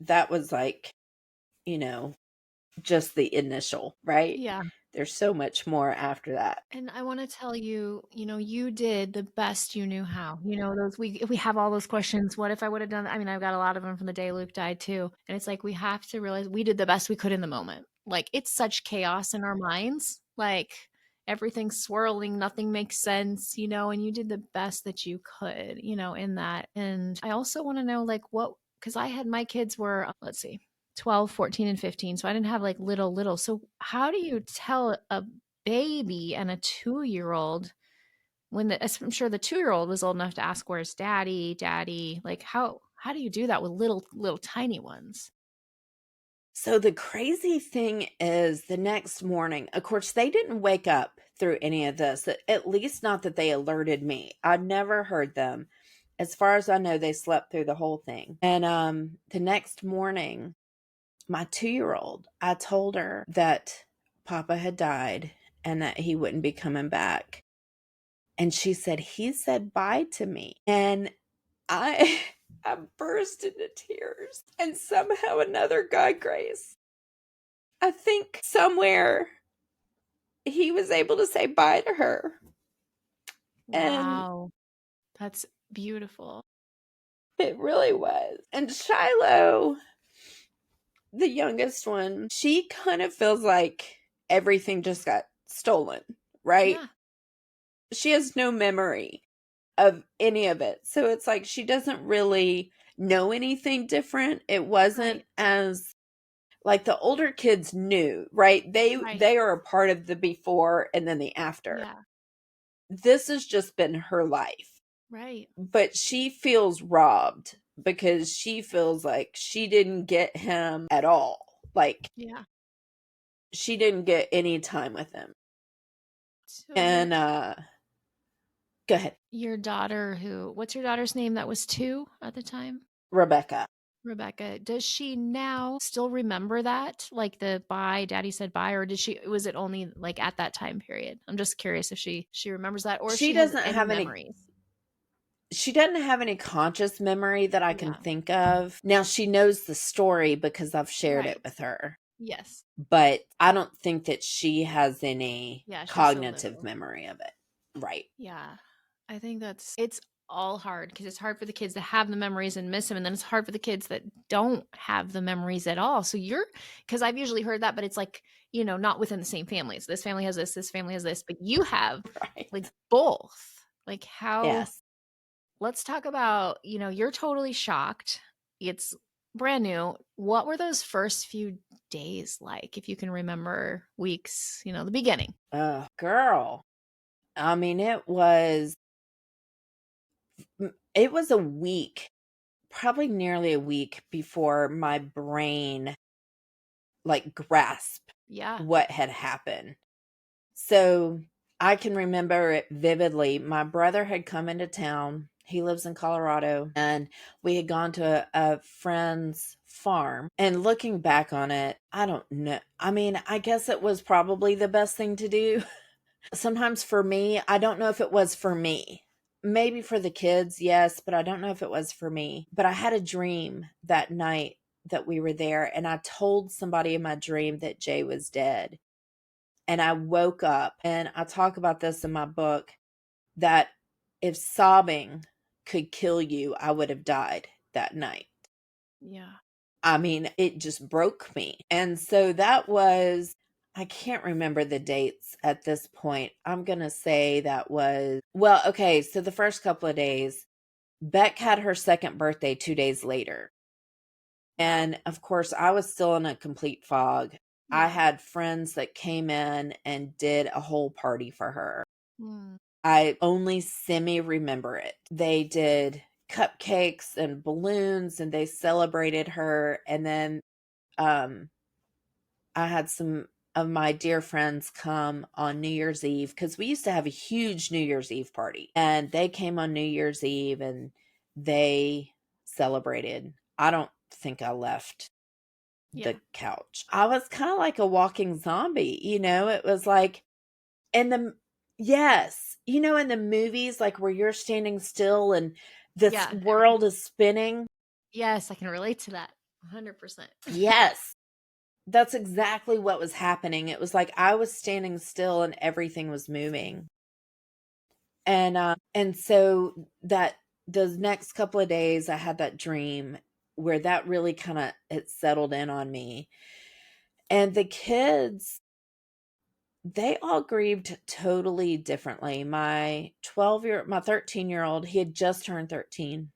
[SPEAKER 1] that was like, you know, just the initial, right?
[SPEAKER 2] Yeah.
[SPEAKER 1] There's so much more after that.
[SPEAKER 2] And I want to tell you, you did the best you knew how. Those we have all those questions. What if I would have done? I mean, I've got a lot of them from the day Luke died too. And it's like we have to realize we did the best we could in the moment. Like it's such chaos in our minds. Like everything's swirling, nothing makes sense, and you did the best that you could, in that. And I also want to know like what because I had my kids were, let's see, 12, 14, and 15. So I didn't have like little. So how do you tell a baby and a 2-year-old when I'm sure the 2-year-old was old enough to ask where's daddy, like how do you do that with little tiny ones?
[SPEAKER 1] So the crazy thing is the next morning, of course, they didn't wake up through any of this, at least not that they alerted me. I never heard them. As far as I know, they slept through the whole thing. And the next morning, my 2-year-old, I told her that Papa had died and that he wouldn't be coming back. And she said, he said bye to me. And I I burst into tears. And somehow another, God grace, I think somewhere he was able to say bye to her. And
[SPEAKER 2] Wow, that's beautiful.
[SPEAKER 1] it really was. And Shiloh, the youngest one, she kind of feels like everything just got stolen, right?
[SPEAKER 2] Yeah.
[SPEAKER 1] She has no memory of any of it. So it's like she doesn't really know anything different. It wasn't
[SPEAKER 2] Right.
[SPEAKER 1] as like the older kids knew, right?
[SPEAKER 2] Right.
[SPEAKER 1] They are a part of the before and then the after.
[SPEAKER 2] Yeah.
[SPEAKER 1] This has just been her life.
[SPEAKER 2] Right.
[SPEAKER 1] But she feels robbed because she feels like she didn't get him at all. Like
[SPEAKER 2] Yeah.
[SPEAKER 1] she didn't get any time with him.
[SPEAKER 2] So
[SPEAKER 1] And go ahead,
[SPEAKER 2] your daughter what's your daughter's name that was 2 at the time?
[SPEAKER 1] Rebecca.
[SPEAKER 2] Rebecca, does she now still remember that? Like the bye, daddy said bye, or was it only like at that time period? I'm just curious if she remembers that or if
[SPEAKER 1] She
[SPEAKER 2] she has
[SPEAKER 1] doesn't
[SPEAKER 2] any
[SPEAKER 1] have any
[SPEAKER 2] memories.
[SPEAKER 1] she doesn't have any conscious memory that I can
[SPEAKER 2] Yeah.
[SPEAKER 1] think of. Now she knows the story because I've shared it
[SPEAKER 2] Right.
[SPEAKER 1] with her,
[SPEAKER 2] Yes.
[SPEAKER 1] but I don't think that she has any
[SPEAKER 2] Yeah, she's so
[SPEAKER 1] cognitive
[SPEAKER 2] little.
[SPEAKER 1] memory of it. Right.
[SPEAKER 2] Yeah. I think it's all hard because it's hard for the kids that have the memories and miss them. And then it's hard for the kids that don't have the memories at all. So because I've usually heard that, but it's like, not within the same families. This family has this family has this, but you have like
[SPEAKER 1] Right.
[SPEAKER 2] both. Like how,
[SPEAKER 1] Yes.
[SPEAKER 2] let's talk about, you're totally shocked. It's brand new. What were those first few days like, if you can remember weeks, the beginning?
[SPEAKER 1] Oh, girl. I mean, it was a week, probably nearly a week before my brain like grasped
[SPEAKER 2] Yeah.
[SPEAKER 1] what had happened. So I can remember it vividly. My brother had come into town. He lives in Colorado, and we had gone to a friend's farm. And looking back on it, I don't know. I mean, I guess it was probably the best thing to do. Sometimes for me, I don't know if it was for me. Maybe for the kids, yes, but I don't know if it was for me. But I had a dream that night that we were there, and I told somebody in my dream that Jay was dead. And I woke up, and I talk about this in my book, that if sobbing could kill you, I would have died that night.
[SPEAKER 2] Yeah.
[SPEAKER 1] I mean, it just broke me. And so that was, I can't remember the dates at this point. I'm going to say that was, well, okay. So the first couple of days, Beck had her second birthday 2 days later.
[SPEAKER 2] Wow.
[SPEAKER 1] And of course, I was still in a complete fog. I
[SPEAKER 2] Yeah.
[SPEAKER 1] had friends that came in and did a whole party for her.
[SPEAKER 2] Mm.
[SPEAKER 1] I only semi remember it. They did cupcakes and balloons and they celebrated her. And then um, I had some of my dear friends come on New Year's Eve because we used to have a huge New Year's Eve party. And they came on New Year's Eve and they celebrated. I don't think I left
[SPEAKER 2] Yeah.
[SPEAKER 1] the couch. I was kind of like a walking zombie, it was like, and yes, in the movies, like where you're standing still and this
[SPEAKER 2] Yeah.
[SPEAKER 1] world is spinning.
[SPEAKER 2] Yes, I can relate to that 100%.
[SPEAKER 1] Yes, that's exactly what was happening. It was like I was standing still and everything was moving. And so that those next couple of days I had that dream where that really kind of it settled in on me. And the kids, they all grieved totally differently. My 13-year-old, he had just turned 13,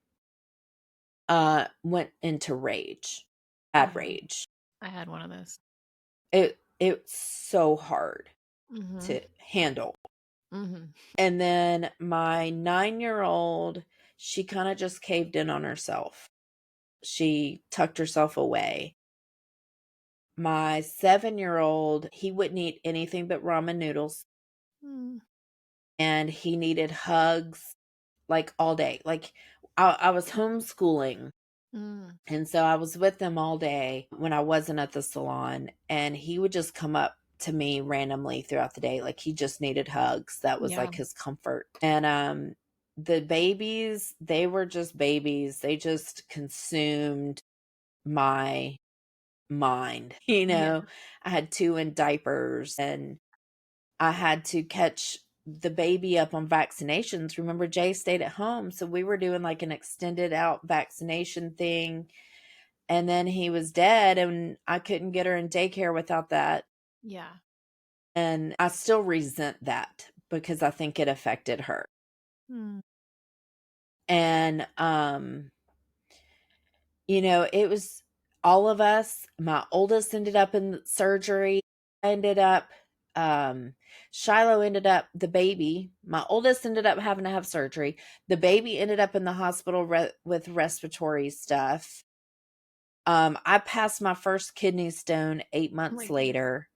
[SPEAKER 1] went into rage, bad rage.
[SPEAKER 2] I had one of those.
[SPEAKER 1] It's so hard
[SPEAKER 2] Mm-hmm.
[SPEAKER 1] to handle.
[SPEAKER 2] Mm-hmm.
[SPEAKER 1] And then my 9-year-old, she kind of just caved in on herself. She tucked herself away. My 7-year-old, he wouldn't eat anything but ramen noodles.
[SPEAKER 2] Mm.
[SPEAKER 1] And he needed hugs like all day. Like I was homeschooling.
[SPEAKER 2] Mm.
[SPEAKER 1] And so I was with them all day when I wasn't at the salon. And he would just come up to me randomly throughout the day. Like he just needed hugs. That was
[SPEAKER 2] Yeah.
[SPEAKER 1] like his comfort. And the babies, they were just babies. They just consumed my mind.
[SPEAKER 2] Yeah.
[SPEAKER 1] I had 2 in diapers and I had to catch the baby up on vaccinations. Remember, Jay stayed at home. So we were doing like an extended out vaccination thing. And then he was dead, and I couldn't get her in daycare without that.
[SPEAKER 2] Yeah.
[SPEAKER 1] And I still resent that because I think it affected her.
[SPEAKER 2] Mm.
[SPEAKER 1] And, it was all of us. My oldest ended up in surgery. I ended up, Shiloh ended up, the baby, my oldest ended up having to have surgery. The baby ended up in the hospital with respiratory stuff. I passed my first kidney stone 8
[SPEAKER 2] Oh my
[SPEAKER 1] months
[SPEAKER 2] goodness.
[SPEAKER 1] later.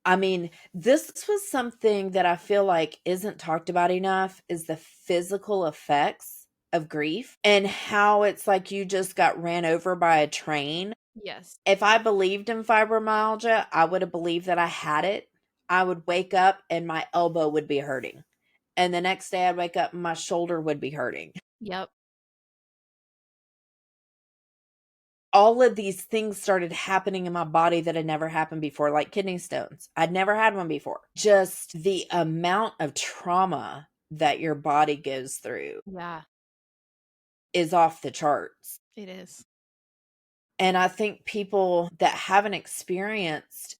[SPEAKER 1] I mean, this was something that I feel like isn't talked about enough is the physical effects of grief and how it's like you just got ran over by a train.
[SPEAKER 2] Yes.
[SPEAKER 1] If I believed in fibromyalgia, I would have believed that I had it. I would wake up and my elbow would be hurting. And the next day I'd wake up and my shoulder would be hurting.
[SPEAKER 2] Yep.
[SPEAKER 1] All of these things started happening in my body that had never happened before, like kidney stones. I'd never had one before. Just the amount of trauma that your body goes through
[SPEAKER 2] Yeah.
[SPEAKER 1] is off the charts.
[SPEAKER 2] It is.
[SPEAKER 1] And I think people that haven't experienced,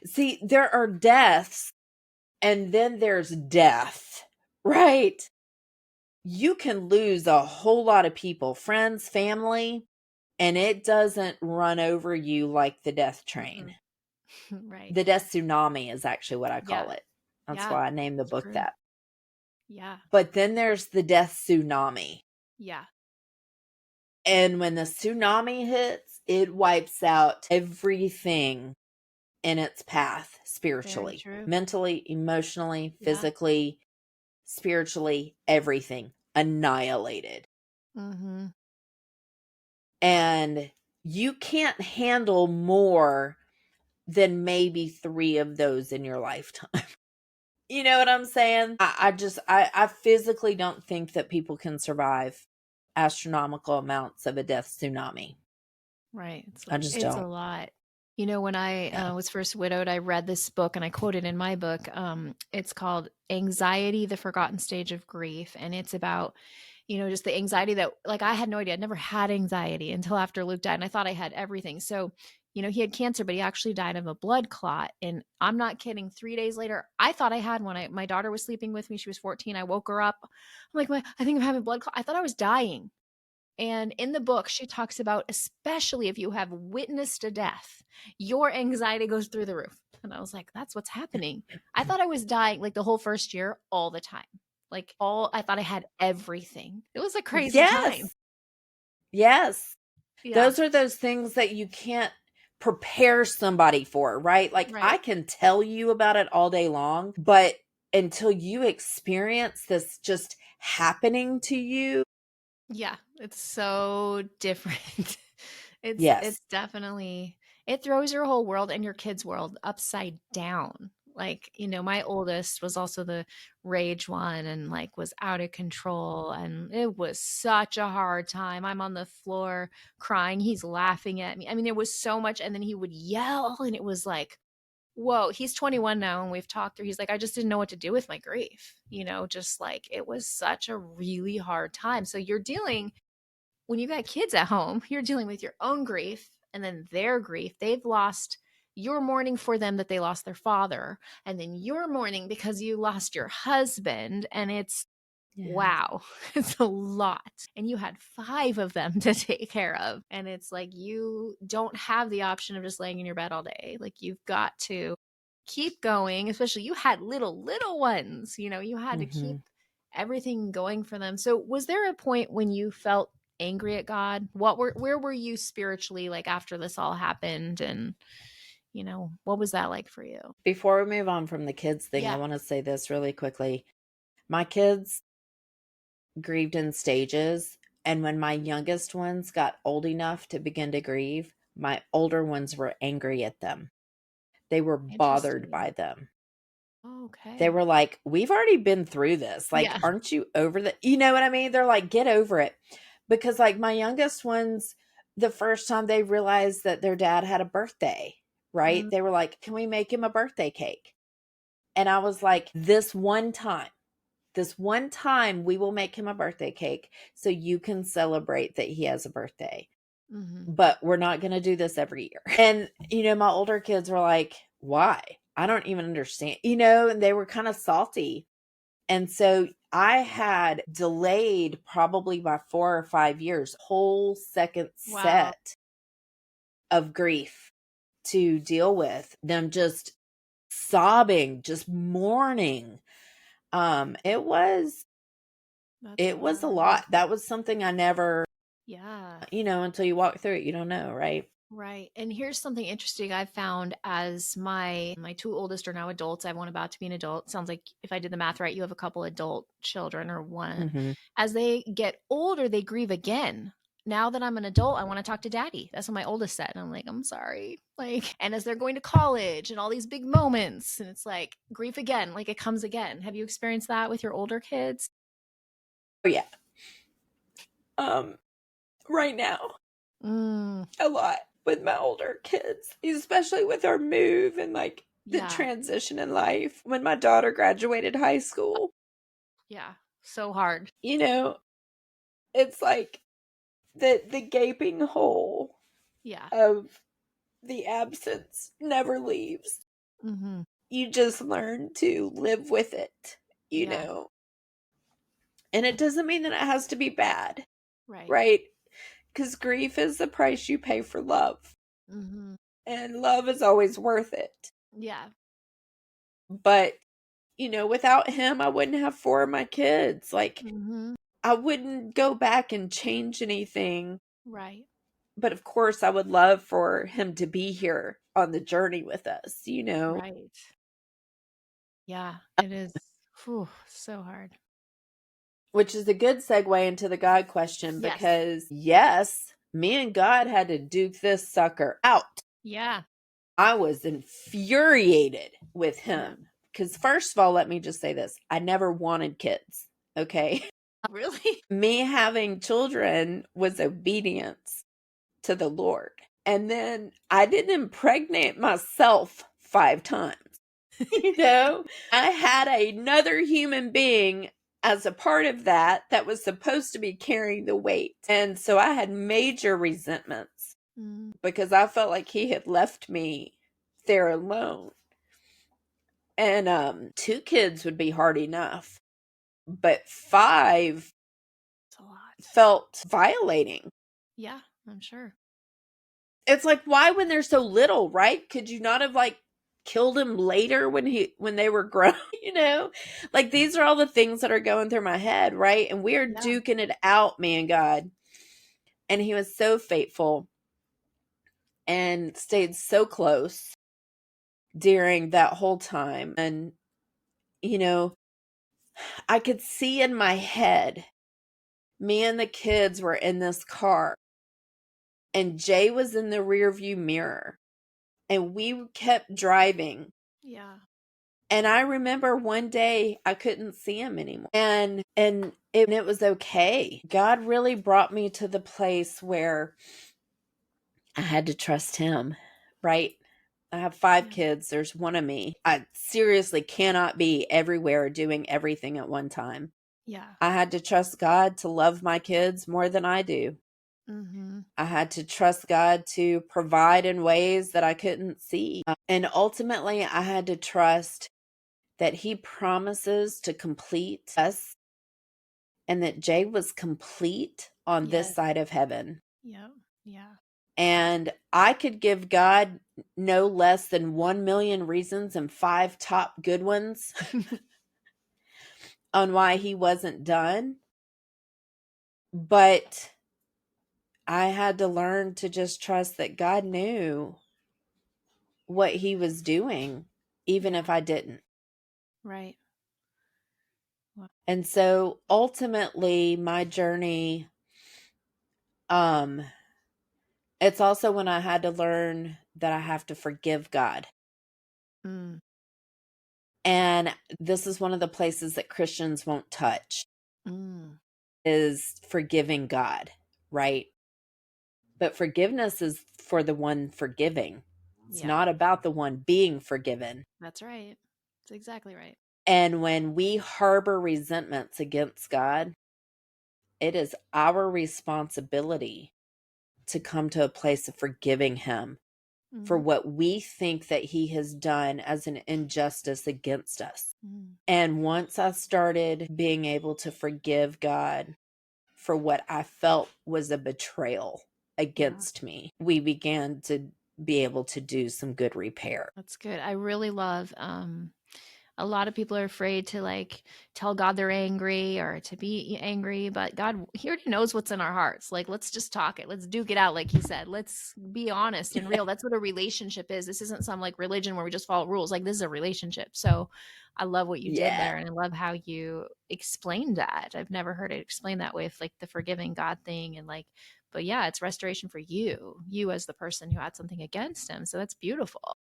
[SPEAKER 1] see, there are deaths and then there's death, right? You can lose a whole lot of people, friends, family, and it doesn't run over you like the death train.
[SPEAKER 2] Right.
[SPEAKER 1] The death tsunami is actually what I
[SPEAKER 2] Yeah.
[SPEAKER 1] call it. That's
[SPEAKER 2] Yeah.
[SPEAKER 1] why I named the
[SPEAKER 2] It's
[SPEAKER 1] book
[SPEAKER 2] true.
[SPEAKER 1] that.
[SPEAKER 2] Yeah.
[SPEAKER 1] But then there's the death tsunami.
[SPEAKER 2] Yeah.
[SPEAKER 1] And when the tsunami hits, it wipes out everything in its path
[SPEAKER 2] Very
[SPEAKER 1] spiritually,
[SPEAKER 2] true.
[SPEAKER 1] mentally, emotionally,
[SPEAKER 2] Yeah.
[SPEAKER 1] physically, spiritually, everything annihilated.
[SPEAKER 2] Mm-hmm.
[SPEAKER 1] And you can't handle more than maybe 3 of those in your lifetime. You know what I'm saying? I physically don't think that people can survive astronomical amounts of a death tsunami.
[SPEAKER 2] Right.
[SPEAKER 1] I just
[SPEAKER 2] It's a
[SPEAKER 1] don't.
[SPEAKER 2] lot. You know, when I
[SPEAKER 1] Yeah.
[SPEAKER 2] was first widowed, I read this book and I quoted in my book. It's called Anxiety, the Forgotten Stage of Grief. And it's about, just the anxiety that, like, I had no idea. I'd never had anxiety until after Luke died. And I thought I had everything. So, he had cancer, but he actually died of a blood clot. And I'm not kidding. 3 days later, I thought I had one. My daughter was sleeping with me. She was 14. I woke her up. I'm like, I think I'm having blood clot. I thought I was dying. And in the book, she talks about, especially if you have witnessed a death, your anxiety goes through the roof. And I was like, that's what's happening. I thought I was dying like the whole first year all the time. I thought I had everything. It was a crazy time.
[SPEAKER 1] Yes. Yes.
[SPEAKER 2] Yeah.
[SPEAKER 1] Those are those things that you can't prepare somebody for, right? Like I
[SPEAKER 2] Right.
[SPEAKER 1] can tell you about it all day long, but until you experience this just happening to you,
[SPEAKER 2] Yeah. It's so different. It's
[SPEAKER 1] Yes.
[SPEAKER 2] definitely, it throws your whole world and your kids' world upside down. Like, my oldest was also the rage one and like was out of control, and it was such a hard time. I'm on the floor crying, he's laughing at me. I mean, it was so much, and then he would yell and it was like, whoa. He's 21 now and we've talked through, he's like, I just didn't know what to do with my grief. Just like it was such a really hard time. So you're dealing, when you got kids at home, you're dealing with your own grief and then their grief. They've lost, you're mourning for them that they lost their father, and then you're mourning because you lost your husband. And it's,
[SPEAKER 1] Yes.
[SPEAKER 2] wow, it's a lot. And you had five of them to take care of. And it's like you don't have the option of just laying in your bed all day. Like you've got to keep going, especially you had little ones, you had to
[SPEAKER 1] Mm-hmm.
[SPEAKER 2] keep everything going for them. So was there a point when you felt angry at God? Where were you spiritually, like after this all happened? And what was that like for you?
[SPEAKER 1] Before we move on from the kids thing, I
[SPEAKER 2] Yeah.
[SPEAKER 1] want to say this really quickly. My kids grieved in stages. And when my youngest ones got old enough to begin to grieve, my older ones were angry at them. They were bothered
[SPEAKER 2] Interesting.
[SPEAKER 1] by them. They
[SPEAKER 2] Okay.
[SPEAKER 1] were like, we've already been through this. Like,
[SPEAKER 2] Yeah.
[SPEAKER 1] aren't you over the, you know what I mean? They're like, get over it. Because, like, my youngest ones, the first time they realized that their dad had a birthday, right?
[SPEAKER 2] Mm,
[SPEAKER 1] They were like, can we make him a birthday cake? And I was like, this one time we will make him a birthday cake so you can celebrate that he has a birthday.
[SPEAKER 2] mm-hmm.
[SPEAKER 1] But we're not going to do this every year. And, my older kids were like, why? I don't even understand, and they were kind of salty. And so I had delayed probably by 4 or 5 years, whole second
[SPEAKER 2] Wow.
[SPEAKER 1] set of grief to deal with them, just sobbing, just mourning. It was
[SPEAKER 2] That's
[SPEAKER 1] It
[SPEAKER 2] so
[SPEAKER 1] was a
[SPEAKER 2] hard.
[SPEAKER 1] lot. That was something I never,
[SPEAKER 2] Yeah.
[SPEAKER 1] until you walk through it, you don't know, right?
[SPEAKER 2] Right. And here's something interesting I've found, as my two oldest are now adults. I have one about to be an adult. Sounds like if I did the math right, you have a couple adult children or one.
[SPEAKER 1] Hmm.
[SPEAKER 2] As they get older, they grieve again. Now that I'm an adult, I want to talk to daddy. That's what my oldest said. And I'm like, I'm sorry. Like, and as they're going to college and all these big moments, and it's like grief again, like it comes again. Have you experienced that with your older kids?
[SPEAKER 1] Oh yeah. Um, right now,
[SPEAKER 2] Mm,
[SPEAKER 1] a lot with my older kids, especially with our move and like the
[SPEAKER 2] yeah.
[SPEAKER 1] transition in life. When my daughter graduated high school,
[SPEAKER 2] Yeah. So hard.
[SPEAKER 1] you know, it's like the gaping hole
[SPEAKER 2] Yeah.
[SPEAKER 1] of the absence never leaves.
[SPEAKER 2] Mm-hmm.
[SPEAKER 1] You just learn to live with it, you
[SPEAKER 2] Yeah.
[SPEAKER 1] know. And it doesn't mean that it has to be bad,
[SPEAKER 2] Right.
[SPEAKER 1] right? Because grief is the price you pay for love,
[SPEAKER 2] Mm-hmm.
[SPEAKER 1] and love is always worth it.
[SPEAKER 2] Yeah.
[SPEAKER 1] But, without him, I wouldn't have four of my kids. Like,
[SPEAKER 2] Mhm.
[SPEAKER 1] I wouldn't go back and change anything.
[SPEAKER 2] Right.
[SPEAKER 1] But of course, I would love for him to be here on the journey with us.
[SPEAKER 2] Right. Yeah, it is. Whew, so hard.
[SPEAKER 1] Which is a good segue into the God question
[SPEAKER 2] Yes.
[SPEAKER 1] because, yes, me and God had to duke this sucker out.
[SPEAKER 2] Yeah.
[SPEAKER 1] I was infuriated with
[SPEAKER 2] Yeah.
[SPEAKER 1] him because, first of all, let me just say this: I never wanted kids. Okay.
[SPEAKER 2] Really?
[SPEAKER 1] Me having children was obedience to the Lord. And then I didn't impregnate myself 5 times. I had another human being as a part of that was supposed to be carrying the weight. And so I had major resentments
[SPEAKER 2] Mm,
[SPEAKER 1] because I felt like he had left me there alone. And 2 kids would be hard enough, but 5
[SPEAKER 2] it's a lot.
[SPEAKER 1] felt violating.
[SPEAKER 2] Yeah, I'm sure.
[SPEAKER 1] It's like, why when they're so little, right? Could you not have like killed him later when they were grown? you know like, these are all the things that are going through my head, right? And we are
[SPEAKER 2] Yeah.
[SPEAKER 1] duking it out, man. God, and he was so faithful and stayed so close during that whole time. And you know I could see in my head, me and the kids were in this car, and Jay was in the rear view mirror, and we kept driving.
[SPEAKER 2] Yeah.
[SPEAKER 1] And I remember one day I couldn't see him anymore. And it was okay. God really brought me to the place where I had to trust him, right? I have 5
[SPEAKER 2] Yeah.
[SPEAKER 1] kids. There's one of me. I seriously cannot be everywhere doing everything at one time.
[SPEAKER 2] Yeah.
[SPEAKER 1] I had to trust God to love my kids more than I do.
[SPEAKER 2] Mm-hmm.
[SPEAKER 1] I had to trust God to provide in ways that I couldn't see. And ultimately, I had to trust that he promises to complete us, and that Jay was complete on this
[SPEAKER 2] Yes.
[SPEAKER 1] side of heaven.
[SPEAKER 2] Yeah. Yeah.
[SPEAKER 1] And I could give God no less than 1 million reasons and 5 top good ones on why he wasn't done. But I had to learn to just trust that God knew what he was doing, even
[SPEAKER 2] Yeah.
[SPEAKER 1] if I didn't.
[SPEAKER 2] Right. Wow.
[SPEAKER 1] And so ultimately my journey, um, it's also when I had to learn that I have to forgive God.
[SPEAKER 2] Mm.
[SPEAKER 1] And this is one of the places that Christians won't touch,
[SPEAKER 2] Mm.
[SPEAKER 1] is forgiving God, right? But forgiveness is for the one forgiving. It's
[SPEAKER 2] Yeah.
[SPEAKER 1] not about the one being forgiven.
[SPEAKER 2] That's right. That's exactly right.
[SPEAKER 1] And when we harbor resentments against God, it is our responsibility to come to a place of forgiving him for
[SPEAKER 2] Mm.
[SPEAKER 1] what we think that he has done as an injustice against us.
[SPEAKER 2] Mm.
[SPEAKER 1] And once I started being able to forgive God for what I felt was a betrayal
[SPEAKER 2] Yeah.
[SPEAKER 1] against me, we began to be able to do some good repair.
[SPEAKER 2] That's good. I really love a lot of people are afraid to like tell God they're angry or to be angry, but God, he already knows what's in our hearts. Like, let's just talk it. Let's duke it out. Like he said, let's be honest and real. That's what a relationship is. This isn't some like religion where we just follow rules. Like this is a relationship. So I love what you did
[SPEAKER 1] Yeah.
[SPEAKER 2] there. And I love how you explained that. I've never heard it explained that way with like the forgiving God thing. And like, but yeah, it's restoration for you as the person who had something against him. So that's beautiful.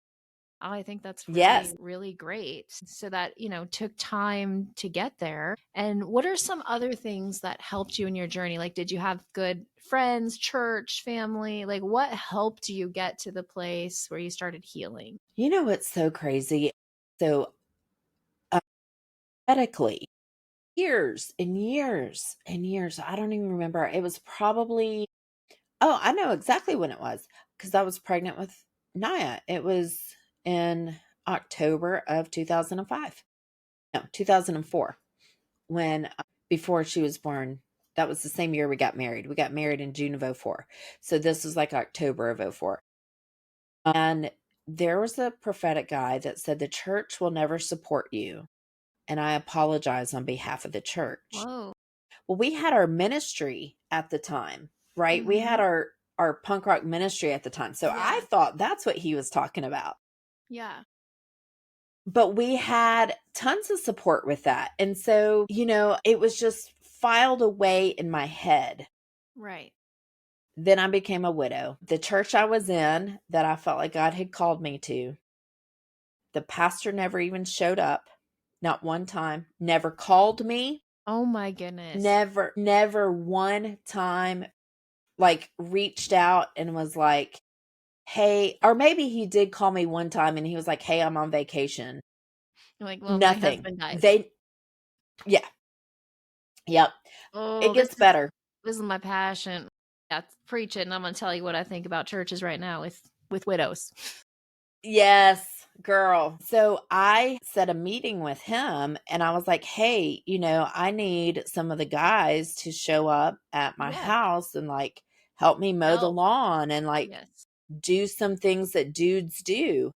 [SPEAKER 2] Oh, I think that's really,
[SPEAKER 1] Yes.
[SPEAKER 2] really great. So that, took time to get there. And what are some other things that helped you in your journey? Like, did you have good friends, church, family? Like, what helped you get to the place where you started healing?
[SPEAKER 1] You know what's so crazy? So, medically, years and years and years, I don't even remember. It was probably, oh, I know exactly when it was, because I was pregnant with Naya. It was in October of 2005. No, 2004, when before she was born. That was the same year we got married. We got married in June of '04. So this was like October of '04. And there was a prophetic guy that said, the church will never support you. And I apologize on behalf of the church.
[SPEAKER 2] Whoa.
[SPEAKER 1] Well, we had our ministry at the time, right? We
[SPEAKER 2] Mm-hmm.
[SPEAKER 1] had our punk rock ministry at the time. So I
[SPEAKER 2] Yeah.
[SPEAKER 1] thought that's what he was talking about.
[SPEAKER 2] Yeah.
[SPEAKER 1] But we had tons of support with that. And so, it was just filed away in my head.
[SPEAKER 2] Right.
[SPEAKER 1] Then I became a widow. The church I was in that I felt like God had called me to, the pastor never even showed up. Not one time. Never called me.
[SPEAKER 2] Oh my goodness.
[SPEAKER 1] Never one time like reached out and was like, hey, or maybe he did call me one time and he was like, hey, I'm on vacation.
[SPEAKER 2] You're like, well, my
[SPEAKER 1] Nothing.
[SPEAKER 2] husband died.
[SPEAKER 1] Yeah. Yep.
[SPEAKER 2] Oh,
[SPEAKER 1] It
[SPEAKER 2] this
[SPEAKER 1] gets
[SPEAKER 2] is
[SPEAKER 1] better.
[SPEAKER 2] this is my passion. Yeah, preach it, and I'm gonna tell you what I think about churches right now with widows.
[SPEAKER 1] Yes, girl. So I set a meeting with him and I was like, hey, I need some of the guys to show up at my
[SPEAKER 2] Yes.
[SPEAKER 1] house and like help me mow the
[SPEAKER 2] Help.
[SPEAKER 1] lawn and like
[SPEAKER 2] Yes.
[SPEAKER 1] do some things that dudes do.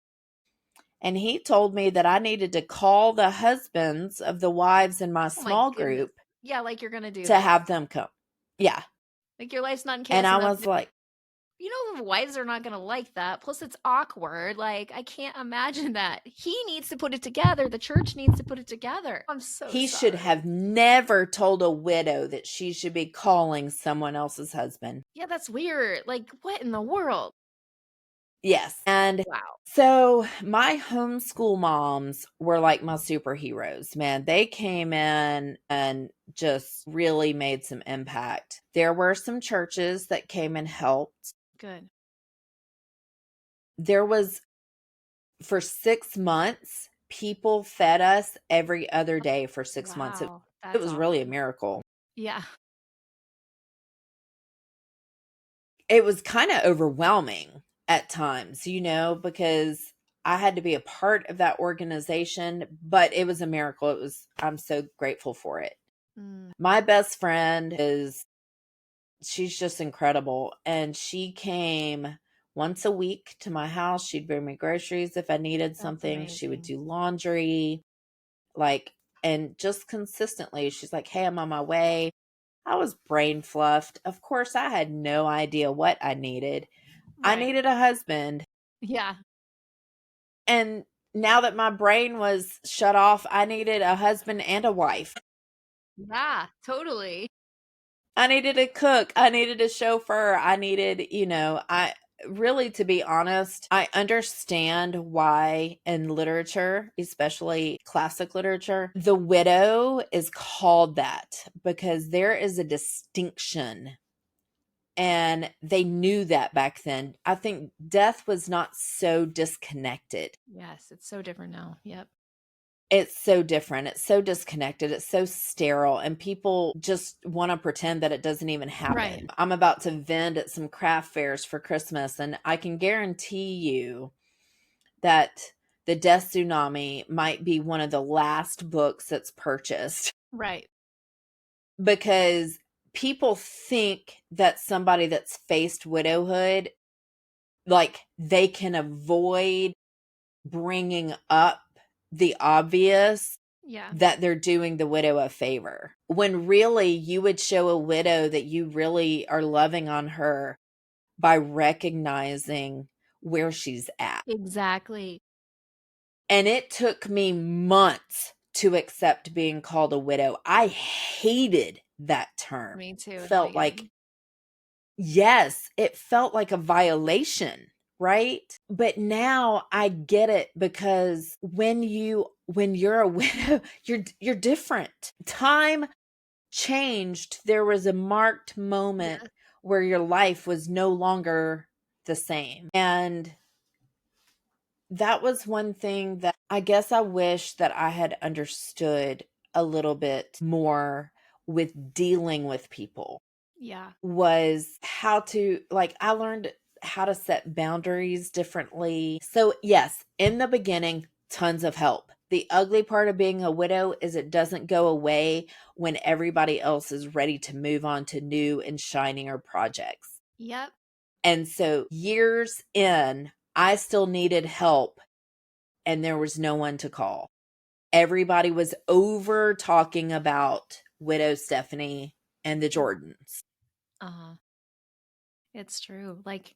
[SPEAKER 1] And he told me that I needed to call the husbands of the wives in my
[SPEAKER 2] Oh my
[SPEAKER 1] small
[SPEAKER 2] goodness.
[SPEAKER 1] group
[SPEAKER 2] Yeah, like you're gonna do
[SPEAKER 1] to
[SPEAKER 2] this.
[SPEAKER 1] have them come. Yeah.
[SPEAKER 2] Like your life's not in
[SPEAKER 1] And
[SPEAKER 2] chaos
[SPEAKER 1] I
[SPEAKER 2] enough.
[SPEAKER 1] was like,
[SPEAKER 2] You know, the wives are not going to like that. Plus, it's awkward. Like, I can't imagine that. He needs to put it together. The church needs to put it together. I'm so
[SPEAKER 1] He should
[SPEAKER 2] sorry.
[SPEAKER 1] have never told a widow that she should be calling someone else's husband.
[SPEAKER 2] Yeah, that's weird. Like, what in the world?
[SPEAKER 1] Yes. And
[SPEAKER 2] Wow.
[SPEAKER 1] so my homeschool moms were like my superheroes, man. They came in and just really made some impact. There were some churches that came and helped.
[SPEAKER 2] Good.
[SPEAKER 1] There was, for 6 months, people fed us every other day for 6 months.
[SPEAKER 2] Wow.
[SPEAKER 1] It
[SPEAKER 2] That's
[SPEAKER 1] was really a
[SPEAKER 2] awesome.
[SPEAKER 1] miracle.
[SPEAKER 2] Yeah.
[SPEAKER 1] It was kind of overwhelming at times, because I had to be a part of that organization, but it was a miracle. I'm so grateful for it.
[SPEAKER 2] Mm,
[SPEAKER 1] My best friend she's just incredible. And she came once a week to my house. She'd bring me groceries if I needed
[SPEAKER 2] that's
[SPEAKER 1] something. She would
[SPEAKER 2] amazing.
[SPEAKER 1] do laundry, like, and just consistently, she's like, "Hey, I'm on my way." I was brain fluffed. Of course, I had no idea what I needed. I
[SPEAKER 2] Right.
[SPEAKER 1] needed a husband.
[SPEAKER 2] Yeah.
[SPEAKER 1] And now that my brain was shut off, I needed a husband and a wife.
[SPEAKER 2] Yeah, totally.
[SPEAKER 1] I needed a cook. I needed a chauffeur. I needed, I really, to be honest, I understand why in literature, especially classic literature, the widow is called that because there is a distinction. And they knew that back then. I think death was not so disconnected.
[SPEAKER 2] Yes, it's so different now. Yep.
[SPEAKER 1] It's so different. It's so disconnected. It's so sterile. And people just want to pretend that it doesn't even
[SPEAKER 2] Right.
[SPEAKER 1] happen. I'm about to vend at some craft fairs for Christmas, and I can guarantee you that The Death Tsunami might be one of the last books that's purchased
[SPEAKER 2] Right.
[SPEAKER 1] because people think that somebody that's faced widowhood, like, they can avoid bringing up the obvious,
[SPEAKER 2] Yeah.
[SPEAKER 1] that they're doing the widow a favor. When really you would show a widow that you really are loving on her by recognizing where she's at.
[SPEAKER 2] Exactly.
[SPEAKER 1] And it took me months to accept being called a widow. I hated that term.
[SPEAKER 2] Me too in the
[SPEAKER 1] Felt like,
[SPEAKER 2] beginning.
[SPEAKER 1] yes, it felt like a violation, right? But now I get it because when you're a widow, you're different. Time changed. There was a marked moment
[SPEAKER 2] Yeah.
[SPEAKER 1] where your life was no longer the same. And that was one thing that I guess I wish that I had understood a little bit more with dealing with people,
[SPEAKER 2] Yeah.
[SPEAKER 1] was how to, like, I learned how to set boundaries differently. So, yes, in the beginning, tons of help. The ugly part of being a widow is it doesn't go away when everybody else is ready to move on to new and shinier projects.
[SPEAKER 2] Yep.
[SPEAKER 1] And so, years in, I still needed help and there was no one to call. Everybody was over talking about widow Stephanie and the Jordans.
[SPEAKER 2] Uh-huh. It's true. Like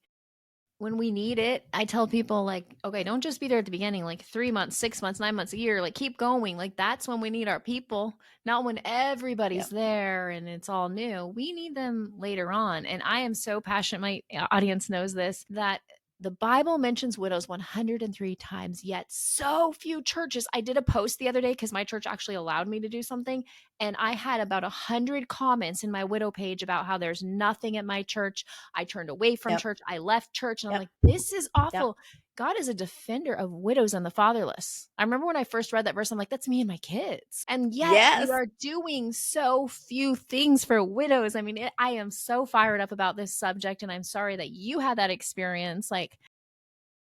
[SPEAKER 2] when we need it, I tell people like, okay, don't just be there at the beginning, like 3 months, 6 months, 9 months, a year, like keep going. Like that's when we need our people, not when everybody's
[SPEAKER 1] Yep.
[SPEAKER 2] there and it's all new. We need them later on. And I am so passionate, my audience knows this, that the Bible mentions widows 103 times, yet so few churches. I did a post the other day because my church actually allowed me to do something. And I had about 100 comments in my widow page about how there's nothing at my church. I turned away from
[SPEAKER 1] Yep.
[SPEAKER 2] church. I left church. And I'm
[SPEAKER 1] Yep.
[SPEAKER 2] like, this is
[SPEAKER 1] Yep.
[SPEAKER 2] awful. God is a defender of widows and the fatherless. I remember when I first read that verse, I'm like, that's me and my kids. And yet we
[SPEAKER 1] Yes.
[SPEAKER 2] are doing so few things for widows. I mean, I am so fired up about this subject. And I'm sorry that you had that experience. Like,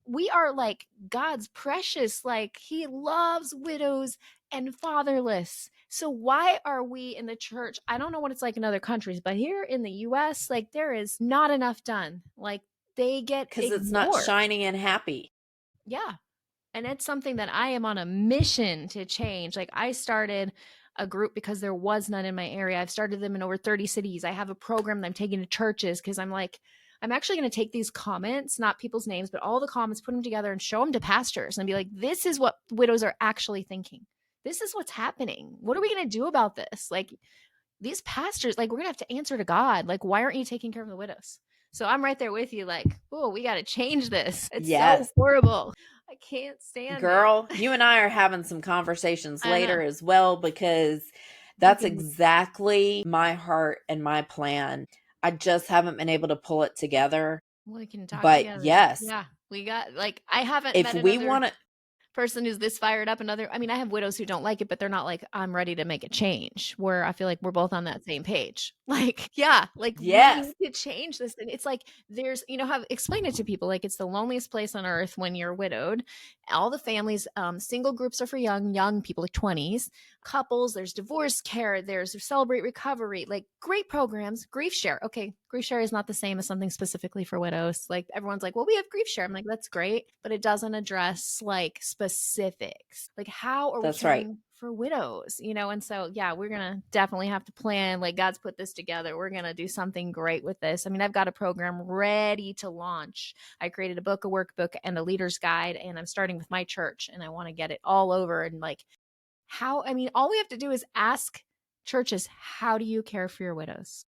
[SPEAKER 2] we are like God's precious. Like, He loves widows and fatherless. So, why are we in the church? I don't know what it's like in other countries, but here in the US, like, there is not enough done. Like, they get
[SPEAKER 1] Because it's not
[SPEAKER 2] ignored.
[SPEAKER 1] shiny and happy.
[SPEAKER 2] Yeah. And it's something that I am on a mission to change. Like, I started a group because there was none in my area. I've started them in over 30 cities. I have a program that I'm taking to churches because I'm like, I'm actually going to take these comments, not people's names, but all the comments, put them together and show them to pastors and be like, this is what widows are actually thinking. This is what's happening. What are we going to do about this? Like, these pastors, like, we're going to have to answer to God. Like, why aren't you taking care of the widows? So I'm right there with you. Like, oh, we got to change this. It's so horrible. I can't stand
[SPEAKER 1] Girl,
[SPEAKER 2] it.
[SPEAKER 1] you and I are having some conversations
[SPEAKER 2] I
[SPEAKER 1] later
[SPEAKER 2] know.
[SPEAKER 1] as well, because that's exactly my heart and my plan. I just haven't been able to pull it together.
[SPEAKER 2] We can talk
[SPEAKER 1] But
[SPEAKER 2] together.
[SPEAKER 1] yes,
[SPEAKER 2] Yeah. We got, like, I haven't
[SPEAKER 1] if
[SPEAKER 2] met
[SPEAKER 1] we
[SPEAKER 2] another
[SPEAKER 1] want to,
[SPEAKER 2] person who's this fired up. I mean, I have widows who don't like it, but they're not like, I'm ready to make a change, where I feel like we're both on that same page. Like, yeah, like, we
[SPEAKER 1] yes,
[SPEAKER 2] need to change this. And it's like, there's, have explained it to people. Like, it's the loneliest place on earth when you're widowed. All the families, single groups are for young people, like 20s, couples, there's divorce care, there's Celebrate Recovery, like, great programs. Grief share. Okay. Grief share is not the same as something specifically for widows. Like, everyone's like, well, we have grief share. I'm like, that's great, but it doesn't address like specifics. Like, how are we caring for widows? And so, yeah, we're going to definitely have to plan. Like, God's put this together. We're going to do something great with this. I mean, I've got a program ready to launch. I created a book, a workbook, and a leader's guide, and I'm starting with my church, and I want to get it all over. And like, all we have to do is ask churches, how do you care for your widows?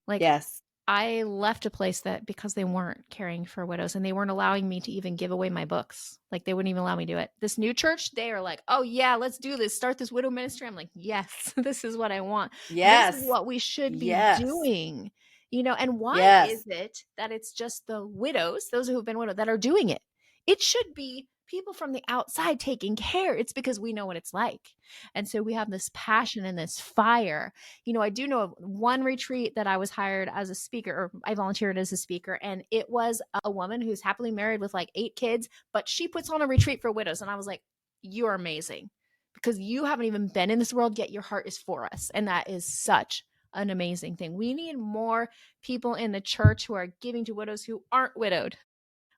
[SPEAKER 2] Like,
[SPEAKER 1] yes,
[SPEAKER 2] I left a place that because they weren't caring for widows, and they weren't allowing me to even give away my books. Like, they wouldn't even allow me to do it. This new church, they are like, oh yeah, let's do this. Start this widow ministry. I'm like, yes, this is what I want.
[SPEAKER 1] yes,
[SPEAKER 2] This is what we should be doing. And why is it that it's just the widows, those who have been widowed, that are doing it? It should be people from the outside taking care. It's because we know what it's like. And so we have this passion and this fire. I do know of one retreat that I was hired as a speaker, or I volunteered as a speaker, and it was a woman who's happily married with like 8 kids, but she puts on a retreat for widows. And I was like, you're amazing, because you haven't even been in this world yet. Your heart is for us. And that is such an amazing thing. We need more people in the church who are giving to widows who aren't widowed.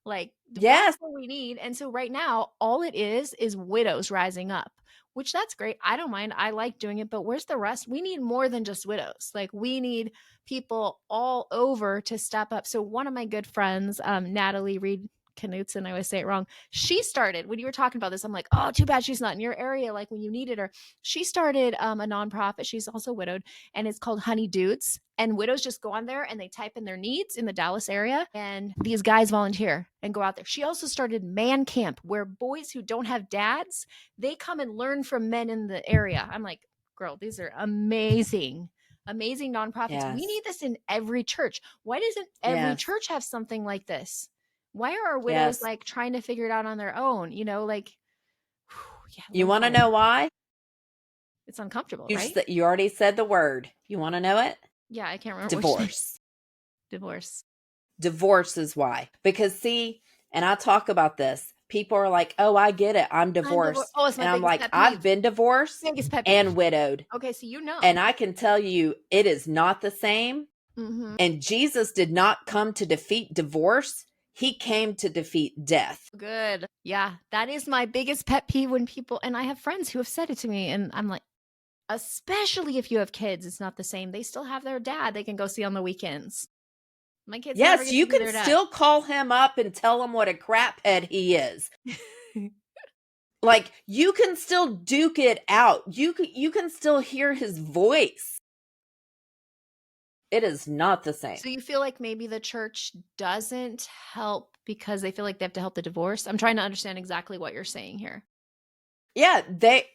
[SPEAKER 2] Like, that's what we need. And so right now, all it is widows rising up, which that's great. I don't mind. I like doing it, but where's the rest? We need more than just widows. Like, we need people all over to step up. So one of my good friends, Natalie Reed Knutson, I always say it wrong. She started, when you were talking about this, I'm like, oh, too bad she's not in your area. Like, when you needed her, she started a nonprofit. She's also widowed, and it's called Honey Dudes. And widows just go on there and they type in their needs in the Dallas area, and these guys volunteer and go out there. She also started Man Camp, where boys who don't have dads, they come and learn from men in the area. I'm like, girl, these are amazing nonprofits.
[SPEAKER 1] yes.
[SPEAKER 2] We need this in every church. Why doesn't every church have something like this? Why are our widows like trying to figure it out on their own? Like,
[SPEAKER 1] you want to know why?
[SPEAKER 2] It's uncomfortable, right?
[SPEAKER 1] You already said the word. You want to know it?
[SPEAKER 2] Yeah, I can't remember.
[SPEAKER 1] Divorce.
[SPEAKER 2] Divorce
[SPEAKER 1] is why. Because see, and I talk about this. People are like, oh, I get it. I'm divorced.
[SPEAKER 2] It's my
[SPEAKER 1] and I'm like,
[SPEAKER 2] pet peeve.
[SPEAKER 1] I've been divorced and widowed.
[SPEAKER 2] Okay, so
[SPEAKER 1] And I can tell you, it is not the same.
[SPEAKER 2] Mm-hmm.
[SPEAKER 1] And Jesus did not come to defeat divorce. He came to defeat death.
[SPEAKER 2] Good. Yeah, that is my biggest pet peeve when people, and I have friends who have said it to me, and I'm like, especially if you have kids, it's not the same. They still have their dad they can go see on the weekends. My kids.
[SPEAKER 1] Yes, you can still call him up and tell him what a craphead he is. Like, you can still duke it out. You can still hear his voice. It is not the same.
[SPEAKER 2] So you feel like maybe the church doesn't help because they feel like they have to help the divorce? I'm trying to understand exactly what you're saying here.
[SPEAKER 1] Yeah,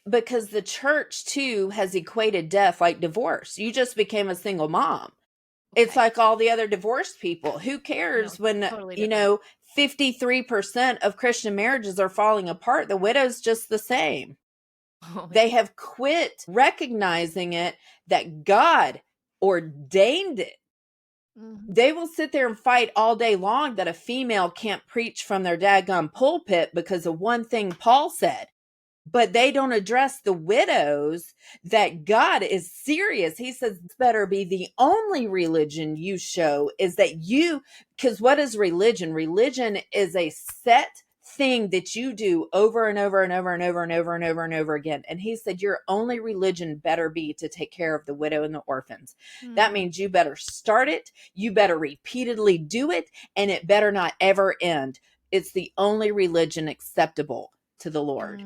[SPEAKER 1] because the church too has equated death like divorce. You just became a single mom. Okay. It's like all the other divorced people. Who cares when, totally 53% of Christian marriages are falling apart? The widow's just the same. Oh, they have quit recognizing it, that God ordained it. Mm-hmm. They will sit there and fight all day long that a female can't preach from their daggum pulpit because of one thing Paul said. But they don't address the widows, that God is serious. He says, it's better be the only religion you show is that because what is religion? Religion is a set thing that you do over and over and over and over and over and over and over again. And he said, your only religion better be to take care of the widow and the orphans. That means you better start it, you better repeatedly do it, and it better not ever end. It's the only religion acceptable to the Lord.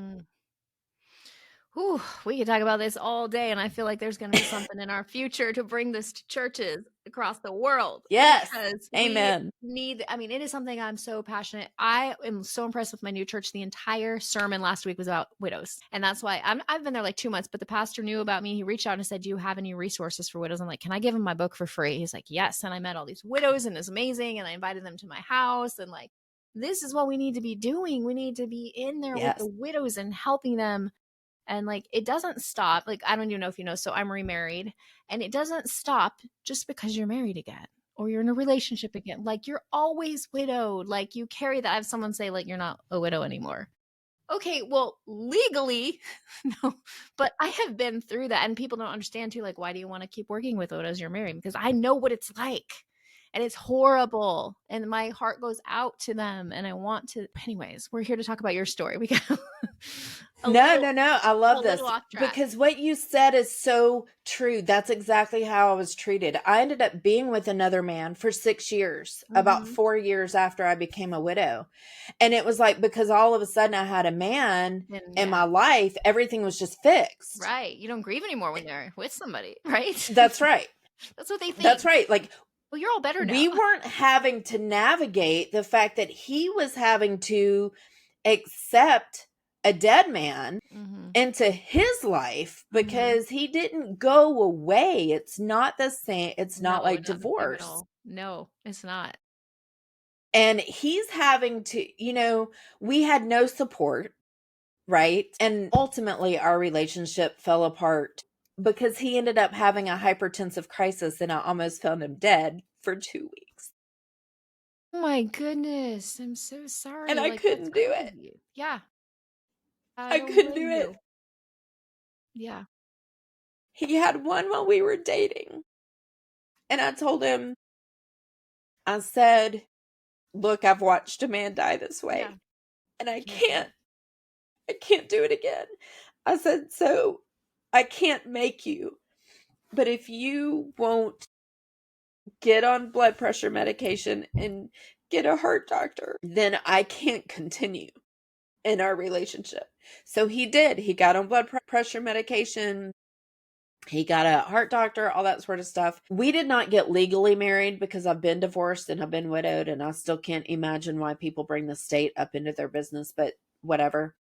[SPEAKER 2] Whew, we could talk about this all day, and I feel like there's going to be something in our future to bring this to churches across the world.
[SPEAKER 1] Yes.
[SPEAKER 2] Because
[SPEAKER 1] Amen.
[SPEAKER 2] we need, I mean, it is something I'm so passionate. I am so impressed with my new church. The entire sermon last week was about widows. And that's why I've been there like 2 months, but the pastor knew about me. He reached out and said, do you have any resources for widows? I'm like, can I give him my book for free? He's like, yes. And I met all these widows and it's amazing. And I invited them to my house and like, this is what we need to be doing. We need to be in there with the widows and helping them. And like, it doesn't stop. Like, I don't even know if you know, so I'm remarried, and it doesn't stop just because you're married again or you're in a relationship again. Like, you're always widowed. Like, you carry that. I have someone say, like, you're not a widow anymore. Okay, well, legally, no, but I have been through that, and people don't understand too. Like, why do you want to keep working with widows you're married? Because I know what it's like. And it's horrible. And my heart goes out to them. And I want to. Anyways, we're here to talk about your story. We got
[SPEAKER 1] No. I love this because what you said is so true. That's exactly how I was treated. I ended up being with another man for 6 years, about 4 years after I became a widow. And it was like, because all of a sudden I had a man in my life, everything was just fixed.
[SPEAKER 2] Right. You don't grieve anymore when you're with somebody, right?
[SPEAKER 1] That's right.
[SPEAKER 2] That's what they think.
[SPEAKER 1] That's right. Like,
[SPEAKER 2] well, you're all better now.
[SPEAKER 1] We weren't having to navigate the fact that he was having to accept a dead man into his life because he didn't go away. It's not the same. It's not like divorce.
[SPEAKER 2] No, it's not.
[SPEAKER 1] And he's having to, we had no support, right? And ultimately our relationship fell apart because he ended up having a hypertensive crisis and I almost found him dead for 2 weeks.
[SPEAKER 2] Oh my goodness. I'm so sorry.
[SPEAKER 1] And I couldn't do it.
[SPEAKER 2] Yeah.
[SPEAKER 1] I couldn't do it.
[SPEAKER 2] Yeah.
[SPEAKER 1] He had one while we were dating. And I told him, I said, look, I've watched a man die this way. Yeah. And I can't do it again. I said, so I can't make you. But if you won't get on blood pressure medication and get a heart doctor, then I can't continue in our relationship. So he did. He got on blood pressure medication. He got a heart doctor, all that sort of stuff. We did not get legally married because I've been divorced and I've been widowed, and I still can't imagine why people bring the state up into their business, but whatever.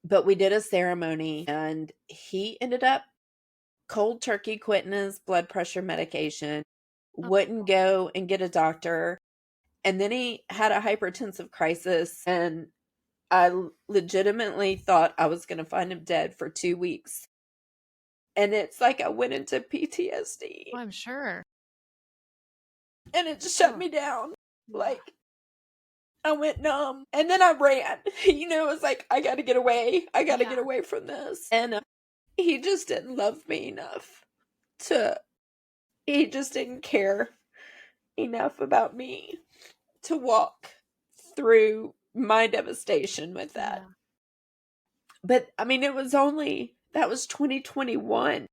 [SPEAKER 1] But we did a ceremony, and he ended up cold turkey quitting his blood pressure medication, wouldn't go and get a doctor. And then he had a hypertensive crisis, and I legitimately thought I was going to find him dead for 2 weeks. And it's like I went into PTSD.
[SPEAKER 2] Oh, I'm sure.
[SPEAKER 1] And it just shut me down. Like, I went numb. And then I ran. It was like, I got to get away. I got to get away from this. And he just didn't love me enough he just didn't care enough about me to walk through my devastation with that. Yeah. But I mean, that was 2021.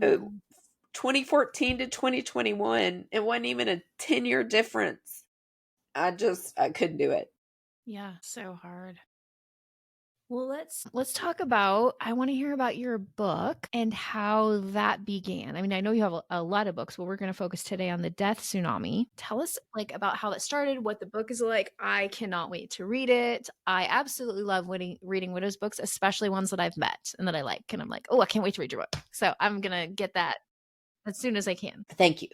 [SPEAKER 1] 2014 to 2021. It wasn't even a 10-year difference. I couldn't do it.
[SPEAKER 2] Yeah, so hard. Well, let's talk about, I want to hear about your book and how that began. I mean, I know you have a lot of books, but we're going to focus today on the death tsunami. Tell us like about how that started, what the book is like. I cannot wait to read it. I absolutely love reading widows' books, especially ones that I've met and that I like. And I'm like, oh, I can't wait to read your book. So I'm going to get that as soon as I can.
[SPEAKER 1] Thank you.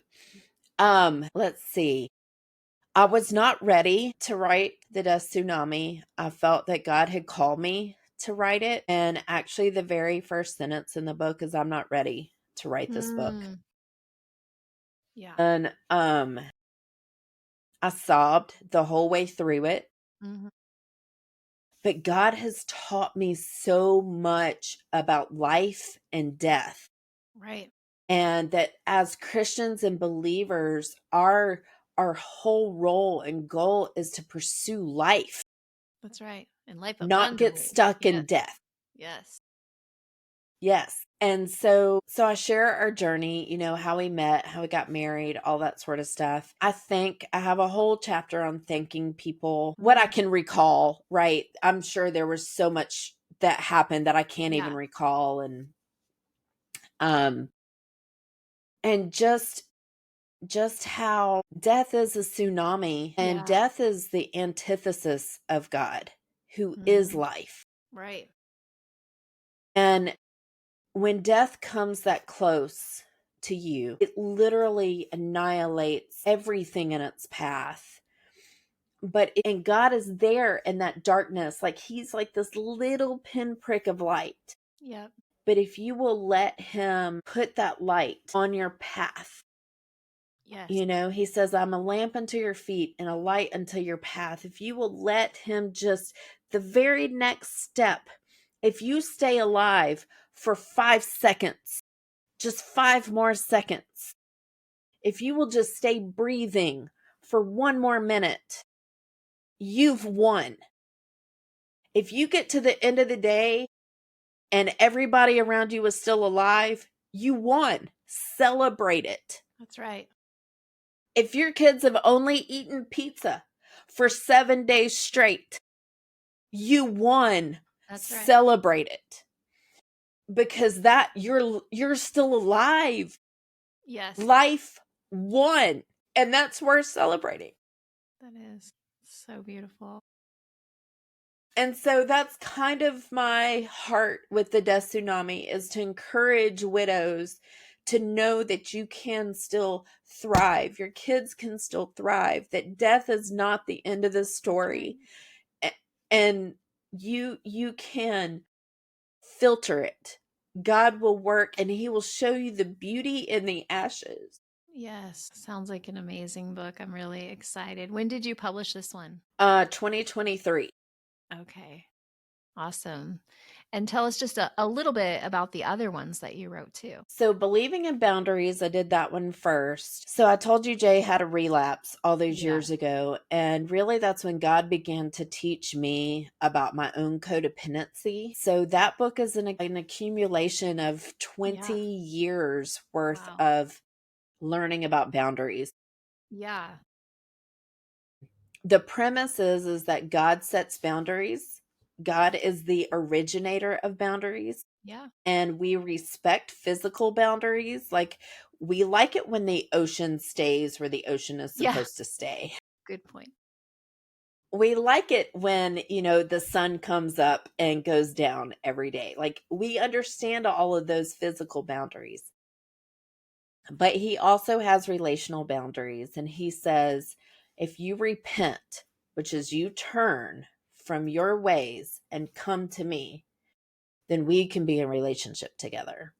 [SPEAKER 1] Let's see. I was not ready to write the death tsunami. I felt that God had called me to write it. And actually the very first sentence in the book is, I'm not ready to write this book.
[SPEAKER 2] Yeah.
[SPEAKER 1] And I sobbed the whole way through it. Mm-hmm. But God has taught me so much about life and death.
[SPEAKER 2] Right.
[SPEAKER 1] And that as Christians and believers, our whole role and goal is to pursue life.
[SPEAKER 2] That's right. And life
[SPEAKER 1] not get
[SPEAKER 2] abundantly.
[SPEAKER 1] stuck in
[SPEAKER 2] Yes.
[SPEAKER 1] death.
[SPEAKER 2] Yes.
[SPEAKER 1] Yes. And so I share our journey, how we met, how we got married, all that sort of stuff. I have a whole chapter on thanking people, what I can recall, right? I'm sure there was so much that happened that I can't even recall, um and just how death is a tsunami and death is the antithesis of God, who is life.
[SPEAKER 2] Right.
[SPEAKER 1] And when death comes that close to you, it literally annihilates everything in its path. And God is there in that darkness, like he's like this little pinprick of light.
[SPEAKER 2] Yep.
[SPEAKER 1] But if you will let him put that light on your path,
[SPEAKER 2] Yes.
[SPEAKER 1] he says, I'm a lamp unto your feet and a light unto your path. If you will let him just the very next step, if you stay alive for 5 seconds, just 5 more seconds, if you will just stay breathing for 1 more minute, you've won. If you get to the end of the day and everybody around you is still alive, you won. Celebrate it.
[SPEAKER 2] That's right.
[SPEAKER 1] If your kids have only eaten pizza for 7 days straight, you won.
[SPEAKER 2] That's right.
[SPEAKER 1] Celebrate it. Because that you're still alive.
[SPEAKER 2] Yes.
[SPEAKER 1] Life won. And that's worth celebrating.
[SPEAKER 2] That is so beautiful.
[SPEAKER 1] And so that's kind of my heart with the death tsunami, is to encourage widows to know that you can still thrive. Your kids can still thrive, that death is not the end of the story. And you can filter it. God will work and he will show you the beauty in the ashes.
[SPEAKER 2] Yes. Sounds like an amazing book. I'm really excited. When did you publish this one?
[SPEAKER 1] 2023.
[SPEAKER 2] Okay. Awesome. And tell us just a little bit about the other ones that you wrote too.
[SPEAKER 1] So Believing in Boundaries, I did that one first. So I told you Jay had a relapse all those years ago. And really that's when God began to teach me about my own codependency. So that book is an accumulation of 20 years worth of learning about boundaries.
[SPEAKER 2] Yeah.
[SPEAKER 1] The premise is that God sets boundaries. God is the originator of boundaries.
[SPEAKER 2] Yeah.
[SPEAKER 1] And we respect physical boundaries. Like, we like it when the ocean stays where the ocean is supposed to stay.
[SPEAKER 2] Good point.
[SPEAKER 1] We like it when, the sun comes up and goes down every day. Like, we understand all of those physical boundaries. But he also has relational boundaries. And he says, if you repent, which is you turn from your ways and come to me, then we can be in relationship together.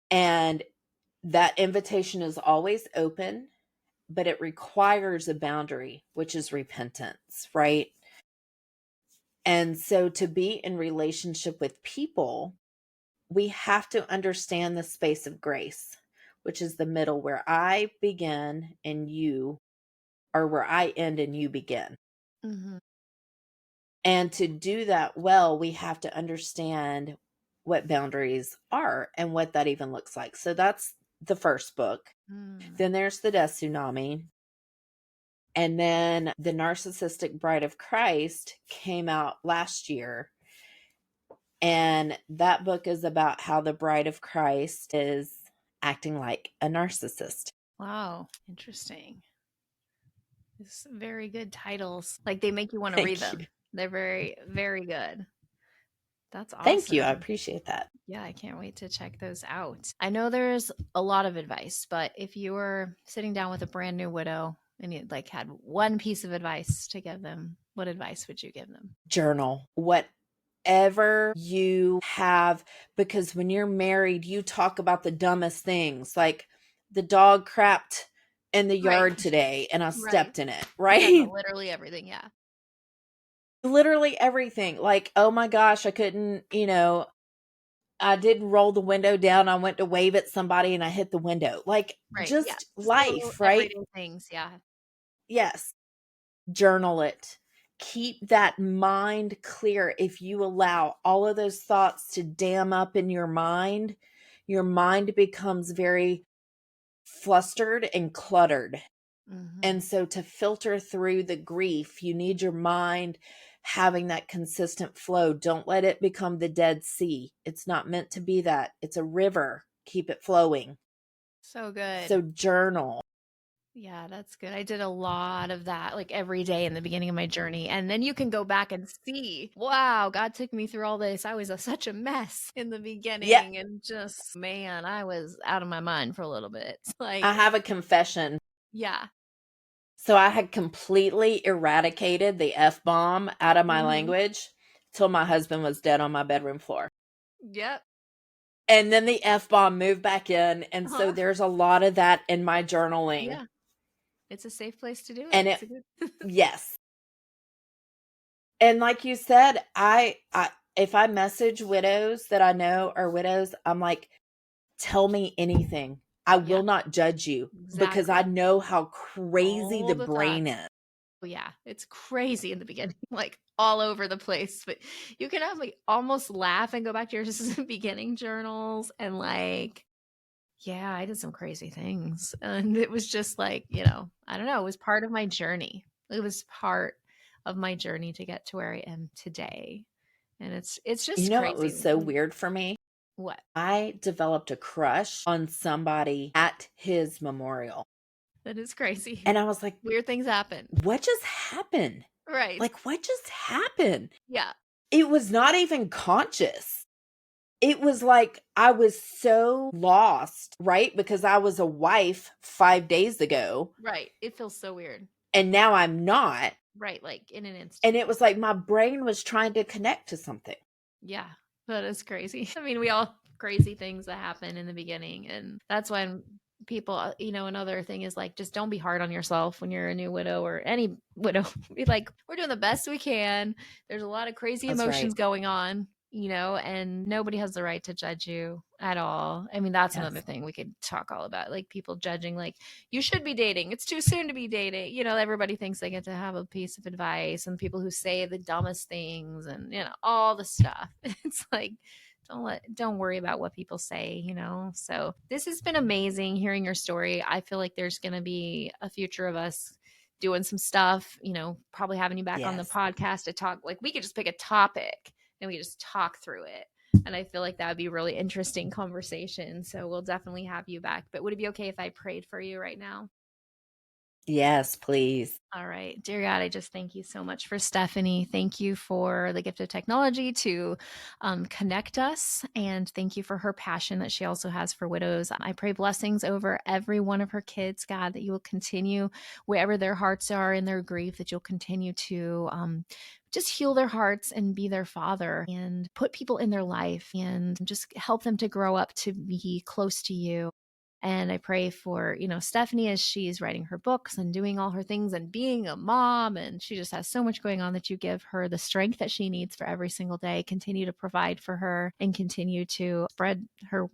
[SPEAKER 1] And that invitation is always open, but it requires a boundary, which is repentance, right? And so to be in relationship with people, we have to understand the space of grace, which is the middle where I begin and you, or where I end and you begin.
[SPEAKER 2] Mm-hmm.
[SPEAKER 1] And to do that well, we have to understand what boundaries are and what that even looks like. So that's the first book. Then there's the Death Tsunami. And then The Narcissistic Bride of Christ came out last year. And that book is about how the bride of Christ is acting like a narcissist.
[SPEAKER 2] Wow. Interesting. It's very good titles. Like, they make you want to read them. They're very, very good. That's awesome.
[SPEAKER 1] Thank you. I appreciate that.
[SPEAKER 2] Yeah, I can't wait to check those out. I know there's a lot of advice, but if you were sitting down with a brand new widow and you had one piece of advice to give them, what advice would you give them?
[SPEAKER 1] Journal. Whatever you have, because when you're married, you talk about the dumbest things, like the dog crapped in the yard today and I stepped in it, right?
[SPEAKER 2] Yeah, literally everything. Yeah.
[SPEAKER 1] Literally everything. Like, oh my gosh, I couldn't, I didn't roll the window down. I went to wave at somebody and I hit the window. Like, just life, right?
[SPEAKER 2] Everyday things. Yeah.
[SPEAKER 1] Yes. Journal it. keep that mind clear. If you allow all of those thoughts to dam up in your mind becomes very flustered and cluttered. And so to filter through the grief, you need your mind having that consistent flow. Don't let it become the Dead Sea. It's not meant to be that. It's a river. Keep it flowing.
[SPEAKER 2] So good.
[SPEAKER 1] So journal.
[SPEAKER 2] Yeah, that's good. I did a lot of that like every day in the beginning of my journey. And then you can go back and see, wow, God took me through all this. I was such a mess in the beginning and just, man, I was out of my mind for a little bit. Like,
[SPEAKER 1] I have a confession.
[SPEAKER 2] yeah.
[SPEAKER 1] So I had completely eradicated the F-bomb out of my language till my husband was dead on my bedroom floor.
[SPEAKER 2] Yep.
[SPEAKER 1] And then the F-bomb moved back in. And so there's a lot of that in my journaling.
[SPEAKER 2] Yeah. It's a safe place to do it.
[SPEAKER 1] And yes. And like you said, I if I message widows that I know are widows, I'm like, tell me anything. I will not judge you because I know how crazy the brain is.
[SPEAKER 2] Yeah, it's crazy in the beginning, like all over the place. But you can have like almost laugh and go back to your beginning journals and like, yeah, I did some crazy things. And it was just like, you know, I don't know, it was part of my journey. It was part of my journey to get to where I am today. And it's just
[SPEAKER 1] You know
[SPEAKER 2] crazy.
[SPEAKER 1] what was so weird for me?
[SPEAKER 2] What?
[SPEAKER 1] I developed a crush on somebody at his memorial.
[SPEAKER 2] That is crazy.
[SPEAKER 1] And I was like,
[SPEAKER 2] weird things happen.
[SPEAKER 1] What just happened?
[SPEAKER 2] Right.
[SPEAKER 1] Like, what just happened?
[SPEAKER 2] Yeah.
[SPEAKER 1] It was not even conscious. It was like I was so lost, right? Because I was a wife 5 days ago.
[SPEAKER 2] Right. It feels so weird.
[SPEAKER 1] And now I'm not.
[SPEAKER 2] Right. Like in an instant.
[SPEAKER 1] And it was like my brain was trying to connect to something.
[SPEAKER 2] Yeah. That is crazy. I mean, we all crazy things that happen in the beginning. And that's when people, you know, another thing is like, just don't be hard on yourself when you're a new widow or any widow. Be like, we're doing the best we can. There's a lot of crazy emotions going on, you know, and nobody has the right to judge you at all. I mean, that's another thing we could talk all about, like people judging, like you should be dating. It's too soon to be dating. You know, everybody thinks they get to have a piece of advice, and people who say the dumbest things and, you know, all the stuff. It's like, don't worry about what people say, you know? So this has been amazing hearing your story. I feel like there's going to be a future of us doing some stuff, you know, probably having you back on the podcast to talk. Like we could just pick a topic and we just talk through it. And I feel like that would be a really interesting conversation. So we'll definitely have you back. But would it be okay if I prayed for you right now?
[SPEAKER 1] Yes, please.
[SPEAKER 2] All right. Dear God, I just thank you so much for Stephanie. Thank you for the gift of technology to connect us. And thank you for her passion that she also has for widows. I pray blessings over every one of her kids, God, that you will continue wherever their hearts are in their grief, that you'll continue to just heal their hearts and be their father and put people in their life and just help them to grow up to be close to you. And I pray for, you know, Stephanie as she's writing her books and doing all her things and being a mom. And she just has so much going on, that you give her the strength that she needs for every single day. Continue to provide for her and continue to spread her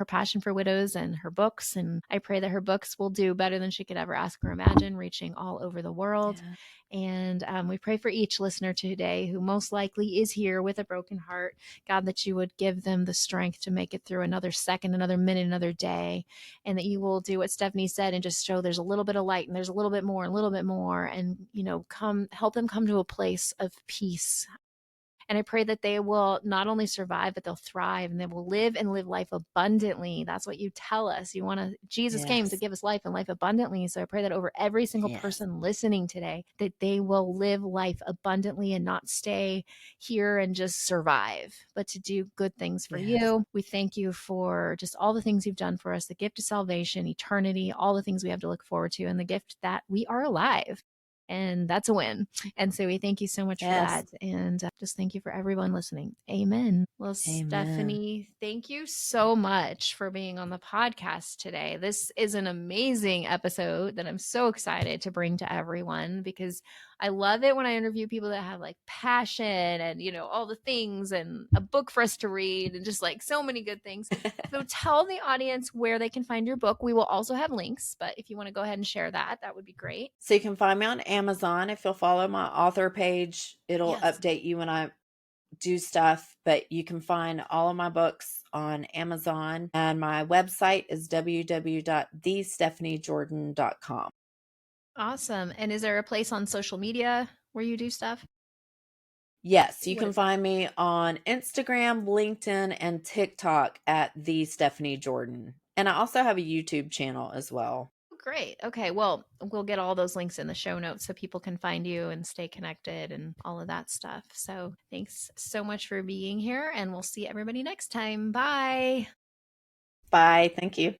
[SPEAKER 2] passion for widows and her books. And I pray that her books will do better than she could ever ask or imagine, reaching all over the world. Yeah. And we pray for each listener today who most likely is here with a broken heart, God, that you would give them the strength to make it through another second, another minute, another day, and that you will do what Stephanie said and just show there's a little bit of light and there's a little bit more, and, you know, help them come to a place of peace. And I pray that they will not only survive, but they'll thrive, and they will live and live life abundantly. That's what you tell us. Jesus came to give us life and life abundantly. So I pray that over every single person listening today, that they will live life abundantly and not stay here and just survive, but to do good things for you. We thank you for just all the things you've done for us, the gift of salvation, eternity, all the things we have to look forward to, and the gift that we are alive. And that's a win. And so we thank you so much for that. And just thank you for everyone listening. Amen. Well, Amen. Stephanie, thank you so much for being on the podcast today. This is an amazing episode that I'm so excited to bring to everyone, because I love it when I interview people that have like passion and, you know, all the things, and a book for us to read, and just like so many good things. So tell the audience where they can find your book. We will also have links, but if you want to go ahead and share that, that would be great.
[SPEAKER 1] So you can find me on Amazon. If you'll follow my author page, it'll
[SPEAKER 2] Yes.
[SPEAKER 1] update you when I do stuff. But you can find all of my books on Amazon. And my website is www.thestephaniejordan.com.
[SPEAKER 2] Awesome. And is there a place on social media where you do stuff?
[SPEAKER 1] Yes, you
[SPEAKER 2] What
[SPEAKER 1] can
[SPEAKER 2] is that?
[SPEAKER 1] find me on Instagram, LinkedIn, and TikTok at the Stephanie Jordan. And I also have a YouTube channel as well.
[SPEAKER 2] Oh, great. Okay. Well, we'll get all those links in the show notes so people can find you and stay connected and all of that stuff. So thanks so much for being here, and we'll see everybody next time. Bye.
[SPEAKER 1] Bye. Thank you.